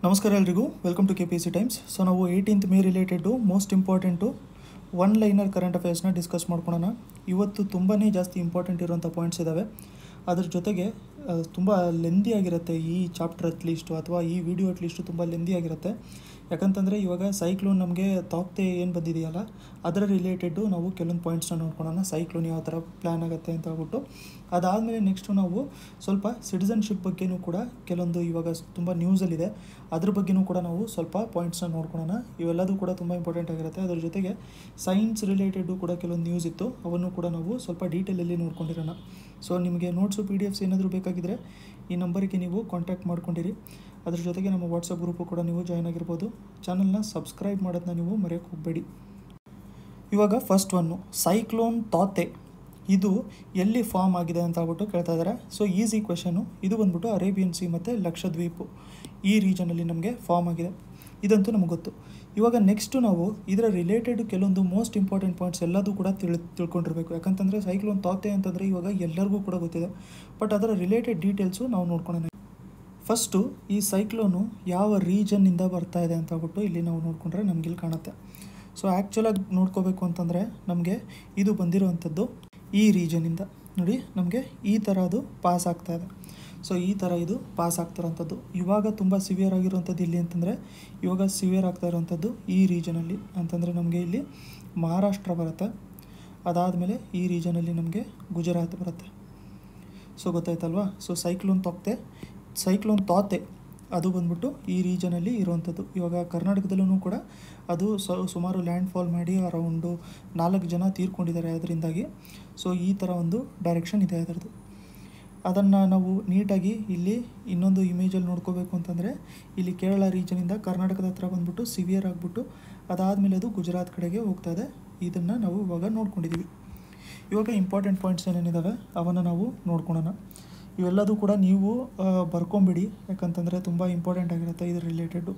ನಮಸ್ಕಾರ ಎಲ್ರಿಗೂ welcome to KPC times. So ನಾವು 18th May related most important one liner current ಅಫೇರ್ಸ್ನ discuss ಮಾಡ್ಕೊಳ್ಳೋಣ. ಇವತ್ತು ತುಂಬಾ ಜಾಸ್ತಿ ಇಂಪಾರ್ಟೆಂಟ್ ಇರುವಂಥ ಪಾಯಿಂಟ್ಸ್ ಇದ್ದಾವೆ. ಅದ್ರ ಜೊತೆಗೆ ತುಂಬ ಲೆಂದಿ ಆಗಿರುತ್ತೆ ಈ ಚಾಪ್ಟರ್ ಅಟ್ಲೀಸ್ಟು, ಅಥವಾ ಈ ವಿಡಿಯೋ ಅಟ್ಲೀಸ್ಟು ತುಂಬ ಲೆಂದಿ ಆಗಿರುತ್ತೆ. ಯಾಕಂತಂದರೆ ಇವಾಗ ಸೈಕ್ಲೋನ್ ನಮಗೆ ತಾಕ್ತೆ ಏನು ಬಂದಿದೆಯಲ್ಲ ಅದರ ರಿಲೇಟೆಡ್ಡು ನಾವು ಕೆಲವೊಂದು ಪಾಯಿಂಟ್ಸ್ನ ನೋಡ್ಕೊಳ್ಳೋಣ. ಸೈಕ್ಲೋನ್ ಯಾವ ಥರ ಪ್ಲ್ಯಾನ್ ಆಗುತ್ತೆ ಅಂತ ಹೇಳ್ಬಿಟ್ಟು, ಅದಾದಮೇಲೆ ನೆಕ್ಸ್ಟು ನಾವು ಸ್ವಲ್ಪ ಸಿಟಿಸನ್ಶಿಪ್ ಬಗ್ಗೆನೂ ಕೂಡ ಕೆಲವೊಂದು ಇವಾಗ ತುಂಬ ನ್ಯೂಸಲ್ಲಿದೆ, ಅದ್ರ ಬಗ್ಗೆನೂ ಕೂಡ ನಾವು ಸ್ವಲ್ಪ ಪಾಯಿಂಟ್ಸ್ನ ನೋಡ್ಕೊಳ್ಳೋಣ. ಇವೆಲ್ಲದೂ ಕೂಡ ತುಂಬ ಇಂಪಾರ್ಟೆಂಟ್ ಆಗಿರುತ್ತೆ. ಅದ್ರ ಜೊತೆಗೆ ಸೈನ್ಸ್ ರಿಲೇಟೆಡ್ಡು ಕೂಡ ಕೆಲವೊಂದು ನ್ಯೂಸ್ ಇತ್ತು, ಅವನ್ನು ಕೂಡ ನಾವು ಸ್ವಲ್ಪ ಡೀಟೇಲಲ್ಲಿ ನೋಡ್ಕೊಂಡಿರೋಣ. ಸೊ ನಿಮಗೆ ನೋಟ್ಸು PDFs ಏನಾದರೂ ಬೇಕಾಗಿದ್ದರೆ ಈ ನಂಬರಿಗೆ ನೀವು ಕಾಂಟ್ಯಾಕ್ಟ್ ಮಾಡ್ಕೊಂಡಿರಿ. ಅದ್ರ ಜೊತೆಗೆ ನಮ್ಮ ವಾಟ್ಸಪ್ ಗ್ರೂಪು ಕೂಡ ನೀವು ಜಾಯ್ನ್ ಆಗಿರ್ಬೋದು. ಚಾನಲ್ನ ಸಬ್ಸ್ಕ್ರೈಬ್ ಮಾಡೋದನ್ನ ನೀವು ಮರೆಯೋಕ್ಕೆ ಹೋಗಬೇಡಿ. ಇವಾಗ ಫಸ್ಟ್ ಒನ್ನು, ಸೈಕ್ಲೋನ್ ತಾಕ್ತೆ ಇದು ಎಲ್ಲಿ ಫಾರ್ಮ್ ಆಗಿದೆ ಅಂತ ಹೇಳ್ಬಿಟ್ಟು ಕೇಳ್ತಾ ಇದ್ದಾರೆ. So easy question. ಇದು ಬಂದ್ಬಿಟ್ಟು ಅರೇಬಿಯನ್ ಸಿ ಮತ್ತು ಲಕ್ಷದ್ವೀಪು ಈ ರೀಜನಲ್ಲಿ ನಮಗೆ ಫಾರ್ಮ್ ಆಗಿದೆ, ಇದಂತೂ ನಮಗೆ ಗೊತ್ತು. ಇವಾಗ ನೆಕ್ಸ್ಟು ನಾವು ಇದರ ರಿಲೇಟೆಡ್ ಕೆಲವೊಂದು ಮೋಸ್ಟ್ ಇಂಪಾರ್ಟೆಂಟ್ ಪಾಯಿಂಟ್ಸ್ ಎಲ್ಲದೂ ಕೂಡ ತಿಳ್ಕೊಂಡಿರಬೇಕು. ಯಾಕಂತಂದರೆ ಸೈಕ್ಲೋನ್ ತಾಕ್ತೆ ಅಂತಂದರೆ ಇವಾಗ ಎಲ್ಲರಿಗೂ ಕೂಡ ಗೊತ್ತಿದೆ, ಬಟ್ ಅದರ ರಿಲೇಟೆಡ್ ಡೀಟೇಲ್ಸು ನಾವು ನೋಡ್ಕೊಳ್ಳೋಣ. ಫಸ್ಟು ಈ ಸೈಕ್ಲೋನು ಯಾವ ರೀಜನ್ನಿಂದ ಬರ್ತಾ ಇದೆ ಅಂತ ಹೇಳ್ಬಿಟ್ಟು ಇಲ್ಲಿ ನಾವು ನೋಡಿಕೊಂಡ್ರೆ ನಮಗಿಲ್ಲಿ ಕಾಣುತ್ತೆ. ಸೊ ಆ್ಯಕ್ಚುಲಾಗಿ ನೋಡ್ಕೋಬೇಕು ಅಂತಂದರೆ ನಮಗೆ ಇದು ಬಂದಿರುವಂಥದ್ದು ಈ ರೀಜನಿಂದ ನೋಡಿ, ನಮಗೆ ಈ ಥರ ಅದು ಪಾಸ್ ಆಗ್ತಾಯಿದೆ. ಸೊ ಈ ಥರ ಇದು ಪಾಸ್ ಆಗ್ತಿರೋಂಥದ್ದು. ಇವಾಗ ತುಂಬ ಸಿವಿಯರ್ ಆಗಿರುವಂಥದ್ದು ಇಲ್ಲಿ ಅಂತಂದರೆ, ಇವಾಗ ಸಿವಿಯರ್ ಆಗ್ತಾ ಇರೋವಂಥದ್ದು ಈ ರೀಜನಲ್ಲಿ ಅಂತಂದರೆ ನಮಗೆ ಇಲ್ಲಿ ಮಹಾರಾಷ್ಟ್ರ ಬರುತ್ತೆ. ಅದಾದಮೇಲೆ ಈ ರೀಜನಲ್ಲಿ ನಮಗೆ ಗುಜರಾತ್ ಬರುತ್ತೆ. ಸೊ ಗೊತ್ತಾಯ್ತಲ್ವಾ. ಸೊ ಸೈಕ್ಲೋನ್ ತಾಕ್ತೆ ಅದು ಬಂದ್ಬಿಟ್ಟು ಈ ರೀಜನಲ್ಲಿ ಇರುವಂಥದ್ದು. ಇವಾಗ ಕರ್ನಾಟಕದಲ್ಲೂ ಕೂಡ ಅದು ಸುಮಾರು ಲ್ಯಾಂಡ್ ಫಾಲ್ ಮಾಡಿ ಅರೌಂಡು 4 ಜನ ತೀರ್ಕೊಂಡಿದ್ದಾರೆ ಅದರಿಂದಾಗಿ. ಸೊ ಈ ಥರ ಒಂದು ಡೈರೆಕ್ಷನ್ ಇದೆ ಅದರದ್ದು. ಅದನ್ನು ನಾವು ನೀಟಾಗಿ ಇಲ್ಲಿ ಇನ್ನೊಂದು ಇಮೇಜಲ್ಲಿ ನೋಡ್ಕೋಬೇಕು ಅಂತಂದರೆ, ಇಲ್ಲಿ ಕೇರಳ ರೀಜನಿಂದ ಕರ್ನಾಟಕದ ಹತ್ರ ಬಂದ್ಬಿಟ್ಟು ಸಿವಿಯರ್ ಆಗಿಬಿಟ್ಟು ಅದಾದಮೇಲೆ ಅದು ಗುಜರಾತ್ ಕಡೆಗೆ ಹೋಗ್ತಾ ಇದೆ. ಇದನ್ನು ನಾವು ಇವಾಗ ನೋಡ್ಕೊಂಡಿದ್ದೀವಿ. ಇವಾಗ ಇಂಪಾರ್ಟೆಂಟ್ ಪಾಯಿಂಟ್ಸ್ ಏನೇನಿದ್ದಾವೆ ಅವನ್ನು ನಾವು ನೋಡ್ಕೊಳ್ಳೋಣ. ಇವೆಲ್ಲದೂ ಕೂಡ ನೀವು ಬರ್ಕೊಂಬಿಡಿ, ಯಾಕಂತಂದರೆ ತುಂಬ ಇಂಪಾರ್ಟೆಂಟ್ ಆಗಿರುತ್ತೆ ಇದ್ರ ರಿಲೇಟೆಡ್ಡು.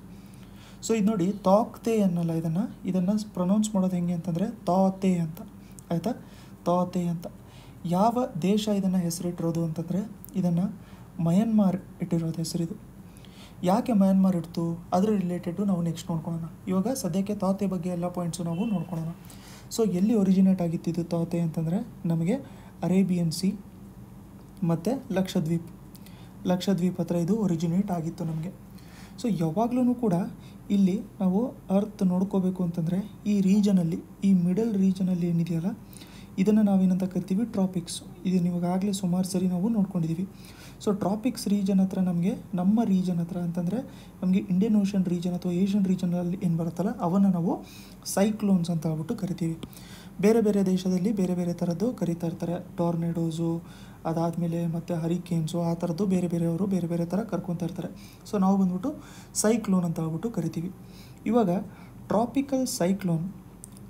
ಸೊ ಇದು ನೋಡಿ, ತಾಕ್ತೆ ಅನ್ನಲ್ಲ, ಇದನ್ನು ಪ್ರೊನೌನ್ಸ್ ಮಾಡೋದು ಹೆಂಗೆ ಅಂತಂದರೆ ತಾತೆ ಅಂತ, ಆಯಿತಾ, ತಾತೆ ಅಂತ. ಯಾವ ದೇಶ ಇದನ್ನು ಹೆಸರಿಟ್ಟಿರೋದು ಅಂತಂದರೆ, ಇದನ್ನು ಮಯನ್ಮಾರ್ ಇಟ್ಟಿರೋದು ಹೆಸರಿದು. ಯಾಕೆ ಮಯನ್ಮಾರ್ ಇಡ್ತು ಅದರ ರಿಲೇಟೆಡ್ಡು ನಾವು ನೆಕ್ಸ್ಟ್ ನೋಡ್ಕೊಳ್ಳೋಣ. ಇವಾಗ ಸದ್ಯಕ್ಕೆ ತಾತೆ ಬಗ್ಗೆ ಎಲ್ಲ ಪಾಯಿಂಟ್ಸು ನಾವು ನೋಡ್ಕೊಳ್ಳೋಣ. ಸೊ ಎಲ್ಲಿ ಒರಿಜಿನೇಟ್ ಆಗಿತ್ತಿದ್ದು ತಾತೆ ಅಂತಂದರೆ ನಮಗೆ ಅರೇಬಿಯನ್ ಸಿ ಮತ್ತು ಲಕ್ಷದ್ವೀಪ್ ಹತ್ರ ಇದು ಒರಿಜಿನೇಟ್ ಆಗಿತ್ತು ನಮಗೆ. ಸೊ ಯಾವಾಗಲೂ ಕೂಡ ಇಲ್ಲಿ ನಾವು ಅರ್ತ್ ನೋಡ್ಕೋಬೇಕು ಅಂತಂದರೆ ಈ ರೀಜನಲ್ಲಿ, ಈ ಮಿಡಲ್ ರೀಜನಲ್ಲಿ ಏನಿದೆಯಲ್ಲ ಇದನ್ನು ನಾವೇನಂತ ಕರಿತೀವಿ, ಟ್ರಾಪಿಕ್ಸ್. ಇದನ್ನು ಇವಾಗಲೇ ಸುಮಾರು ಸರಿ ನಾವು ನೋಡ್ಕೊಂಡಿದ್ದೀವಿ. ಸೊ ಟ್ರಾಪಿಕ್ಸ್ ರೀಜನ್ ಹತ್ರ ನಮಗೆ, ನಮ್ಮ ರೀಜನ್ ಹತ್ರ ಅಂತಂದರೆ ನಮಗೆ ಇಂಡಿಯನ್ ಓಷನ್ ರೀಜನ್ ಅಥವಾ ಏಷ್ಯನ್ ರೀಜನಲ್ಲಿ ಏನು ಬರುತ್ತಲ್ಲ ಅವನ್ನು ನಾವು ಸೈಕ್ಲೋನ್ಸ್ ಅಂತ ಹೇಳ್ಬಿಟ್ಟು ಕರಿತೀವಿ. ಬೇರೆ ಬೇರೆ ದೇಶದಲ್ಲಿ ಬೇರೆ ಬೇರೆ ಥರದ್ದು ಕರಿತಾ ಇರ್ತಾರೆ. ಟೋರ್ನೆಡೋಸು, ಅದಾದಮೇಲೆ ಮತ್ತು ಹರಿಕೇನ್ಸು, ಆ ಥರದ್ದು ಬೇರೆ ಬೇರೆಯವರು ಬೇರೆ ಬೇರೆ ಥರ ಕರ್ಕೊತಾ ಇರ್ತಾರೆ. ಸೊ ನಾವು ಬಂದ್ಬಿಟ್ಟು ಸೈಕ್ಲೋನ್ ಅಂತ ಹೇಳ್ಬಿಟ್ಟು ಕರಿತೀವಿ. ಇವಾಗ ಟ್ರಾಪಿಕಲ್ ಸೈಕ್ಲೋನ್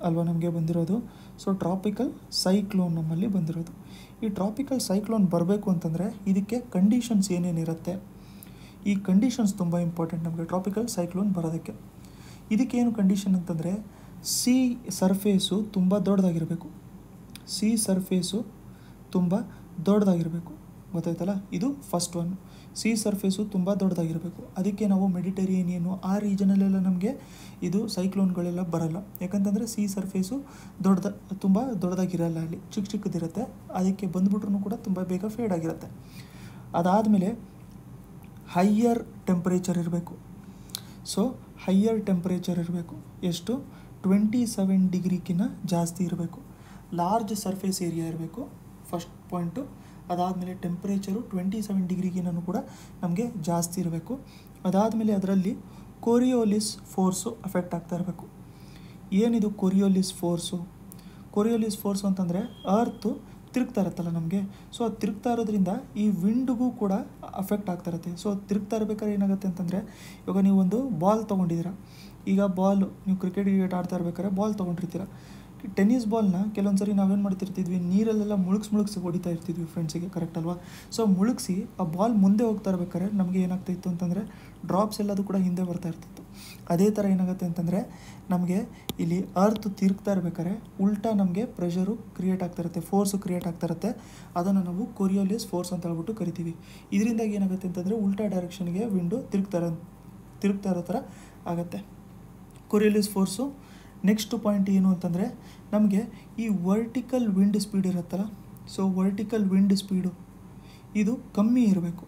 ಅಲ್ವಾ ನಮಗೆ ಬಂದಿರೋದು. ಸೊ ಟ್ರಾಪಿಕಲ್ ಸೈಕ್ಲೋನ್ ನಮ್ಮಲ್ಲಿ ಬಂದಿರೋದು. ಈ ಟ್ರಾಪಿಕಲ್ ಸೈಕ್ಲೋನ್ ಬರಬೇಕು ಅಂತಂದರೆ ಇದಕ್ಕೆ ಕಂಡೀಷನ್ಸ್ ಏನೇನಿರುತ್ತೆ, ಈ ಕಂಡೀಷನ್ಸ್ ತುಂಬ ಇಂಪಾರ್ಟೆಂಟ್ ನಮಗೆ ಟ್ರಾಪಿಕಲ್ ಸೈಕ್ಲೋನ್ ಬರೋದಕ್ಕೆ. ಇದಕ್ಕೇನು ಕಂಡೀಷನ್ ಅಂತಂದರೆ, ಸಿ ಸರ್ಫೇಸು ತುಂಬ ದೊಡ್ಡದಾಗಿರಬೇಕು. ಸಿ ಸರ್ಫೇಸು ತುಂಬ ದೊಡ್ಡದಾಗಿರಬೇಕು, ಗೊತ್ತಾಯ್ತಲ್ಲ. ಇದು ಫಸ್ಟ್ ಒನ್, ಸಿ ಸರ್ಫೇಸು ತುಂಬ ದೊಡ್ಡದಾಗಿರಬೇಕು. ಅದಕ್ಕೆ ನಾವು ಮೆಡಿಟರೇನಿಯನು ಆ ರೀಜನಲ್ಲೆಲ್ಲ ನಮಗೆ ಇದು ಸೈಕ್ಲೋನ್ಗಳೆಲ್ಲ ಬರಲ್ಲ. ಯಾಕಂತಂದರೆ ಸಿ ಸರ್ಫೇಸು ತುಂಬ ದೊಡ್ಡದಾಗಿರಲ್ಲ, ಅಲ್ಲಿ ಚಿಕ್ಕದಿರುತ್ತೆ. ಅದಕ್ಕೆ ಬಂದುಬಿಟ್ರೂ ಕೂಡ ತುಂಬ ಬೇಗ ಫೇಡ್ ಆಗಿರುತ್ತೆ. ಅದಾದಮೇಲೆ ಹೈಯರ್ ಟೆಂಪ್ರೇಚರ್ ಇರಬೇಕು. ಸೊ ಹೈಯರ್ ಟೆಂಪ್ರೇಚರ್ ಇರಬೇಕು. ಎಷ್ಟು? 27 ಡಿಗ್ರಿಗಿನ್ನ ಜಾಸ್ತಿ ಇರಬೇಕು. ಲಾರ್ಜ್ ಸರ್ಫೇಸ್ ಏರಿಯಾ ಇರಬೇಕು, ಫಸ್ಟ್ ಪಾಯಿಂಟು. ಅದಾದಮೇಲೆ ಟೆಂಪ್ರೇಚರು 27 ಡಿಗ್ರಿಗಿನ್ನೂ ಕೂಡ ನಮಗೆ ಜಾಸ್ತಿ ಇರಬೇಕು. ಅದಾದಮೇಲೆ ಅದರಲ್ಲಿ ಕೊರಿಯೋಲಿಸ್ ಫೋರ್ಸು ಅಫೆಕ್ಟ್ ಆಗ್ತಾ ಇರಬೇಕು. ಏನಿದು ಕೊರಿಯೋಲಿಸ್ ಫೋರ್ಸು ಅಂತಂದರೆ ಅರ್ತು ತಿರುಗ್ತಾ ಇರುತ್ತಲ್ಲ ನಮಗೆ. ಸೊ ಅದು ತಿರುಗ್ತಾ ಇರೋದ್ರಿಂದ ಈ ವಿಂಡ್ಗೂ ಕೂಡ ಅಫೆಕ್ಟ್ ಆಗ್ತಾ ಇರುತ್ತೆ. ಸೊ ತಿರುಗ್ತಾ ಇರಬೇಕಾದ್ರೆ ಏನಾಗುತ್ತೆ ಅಂತಂದರೆ, ಇವಾಗ ನೀವು ಒಂದು ಬಾಲ್ ತೊಗೊಂಡಿದ್ದೀರ. ಈಗ ಬಾಲು ನೀವು ಕ್ರಿಕೆಟ್ ಆಡ್ತಾ ಇರ್ಬೇಕಾದ್ರೆ ಬಾಲ್ ತೊಗೊಂಡಿರ್ತೀರ. ಟೆನ್ನಿಸ್ ಬಾಲ್ನ ಕೆಲವೊಂದು ಸರಿ ನಾವೇನು ಮಾಡ್ತಿರ್ತಿದ್ವಿ, ನೀರಲ್ಲೆಲ್ಲ ಮುಳುಗಿಸಿ ಹೊಡಿತಾ ಇರ್ತಿದ್ವಿ ಫ್ರೆಂಡ್ಸಿಗೆ, ಕರೆಕ್ಟ್ ಅಲ್ವಾ. ಸೊ ಮುಳುಗಿಸಿ ಆ ಬಾಲ್ ಮುಂದೆ ಹೋಗ್ತಾ ಇರ್ಬೇಕಾದ್ರೆ ನಮಗೆ ಏನಾಗ್ತಾಯಿತ್ತು ಅಂತಂದರೆ ಡ್ರಾಪ್ಸ್ ಎಲ್ಲದು ಕೂಡ ಹಿಂದೆ ಬರ್ತಾ ಇರ್ತಿತ್ತು. ಅದೇ ಥರ ಏನಾಗುತ್ತೆ ಅಂತಂದರೆ ನಮಗೆ ಇಲ್ಲಿ ಅರ್ತ್ ತಿರುಗ್ತಾ ಇರ್ಬೇಕಾದ್ರೆ ಉಲ್ಟಾ ನಮಗೆ ಪ್ರೆಷರು ಕ್ರಿಯೇಟ್ ಆಗ್ತಾ ಇರುತ್ತೆ, ಫೋರ್ಸು ಕ್ರಿಯೇಟ್ ಆಗ್ತಾ ಇರುತ್ತೆ. ಅದನ್ನು ನಾವು ಕೊರಿಯೋಲಿಸ್ ಫೋರ್ಸ್ ಅಂತ ಹೇಳ್ಬಿಟ್ಟು ಕರಿತೀವಿ. ಇದರಿಂದಾಗಿ ಏನಾಗುತ್ತೆ ಅಂತಂದರೆ ಉಲ್ಟಾ ಡೈರೆಕ್ಷನ್ಗೆ ವಿಂಡು ತಿರುಗ್ತಾ ಇರೋ ಥರ ಆಗುತ್ತೆ. ಕೊರಿಯಲಿಸ್ ಫೋರ್ಸು ನೆಕ್ಸ್ಟ್ ಪಾಯಿಂಟ್ ಏನು ಅಂತಂದರೆ ನಮಗೆ ಈ ವರ್ಟಿಕಲ್ ವಿಂಡ್ ಸ್ಪೀಡ್ ಇರುತ್ತಲ್ಲ, ಸೊ ವರ್ಟಿಕಲ್ ವಿಂಡ್ ಸ್ಪೀಡು ಇದು ಕಮ್ಮಿ ಇರಬೇಕು.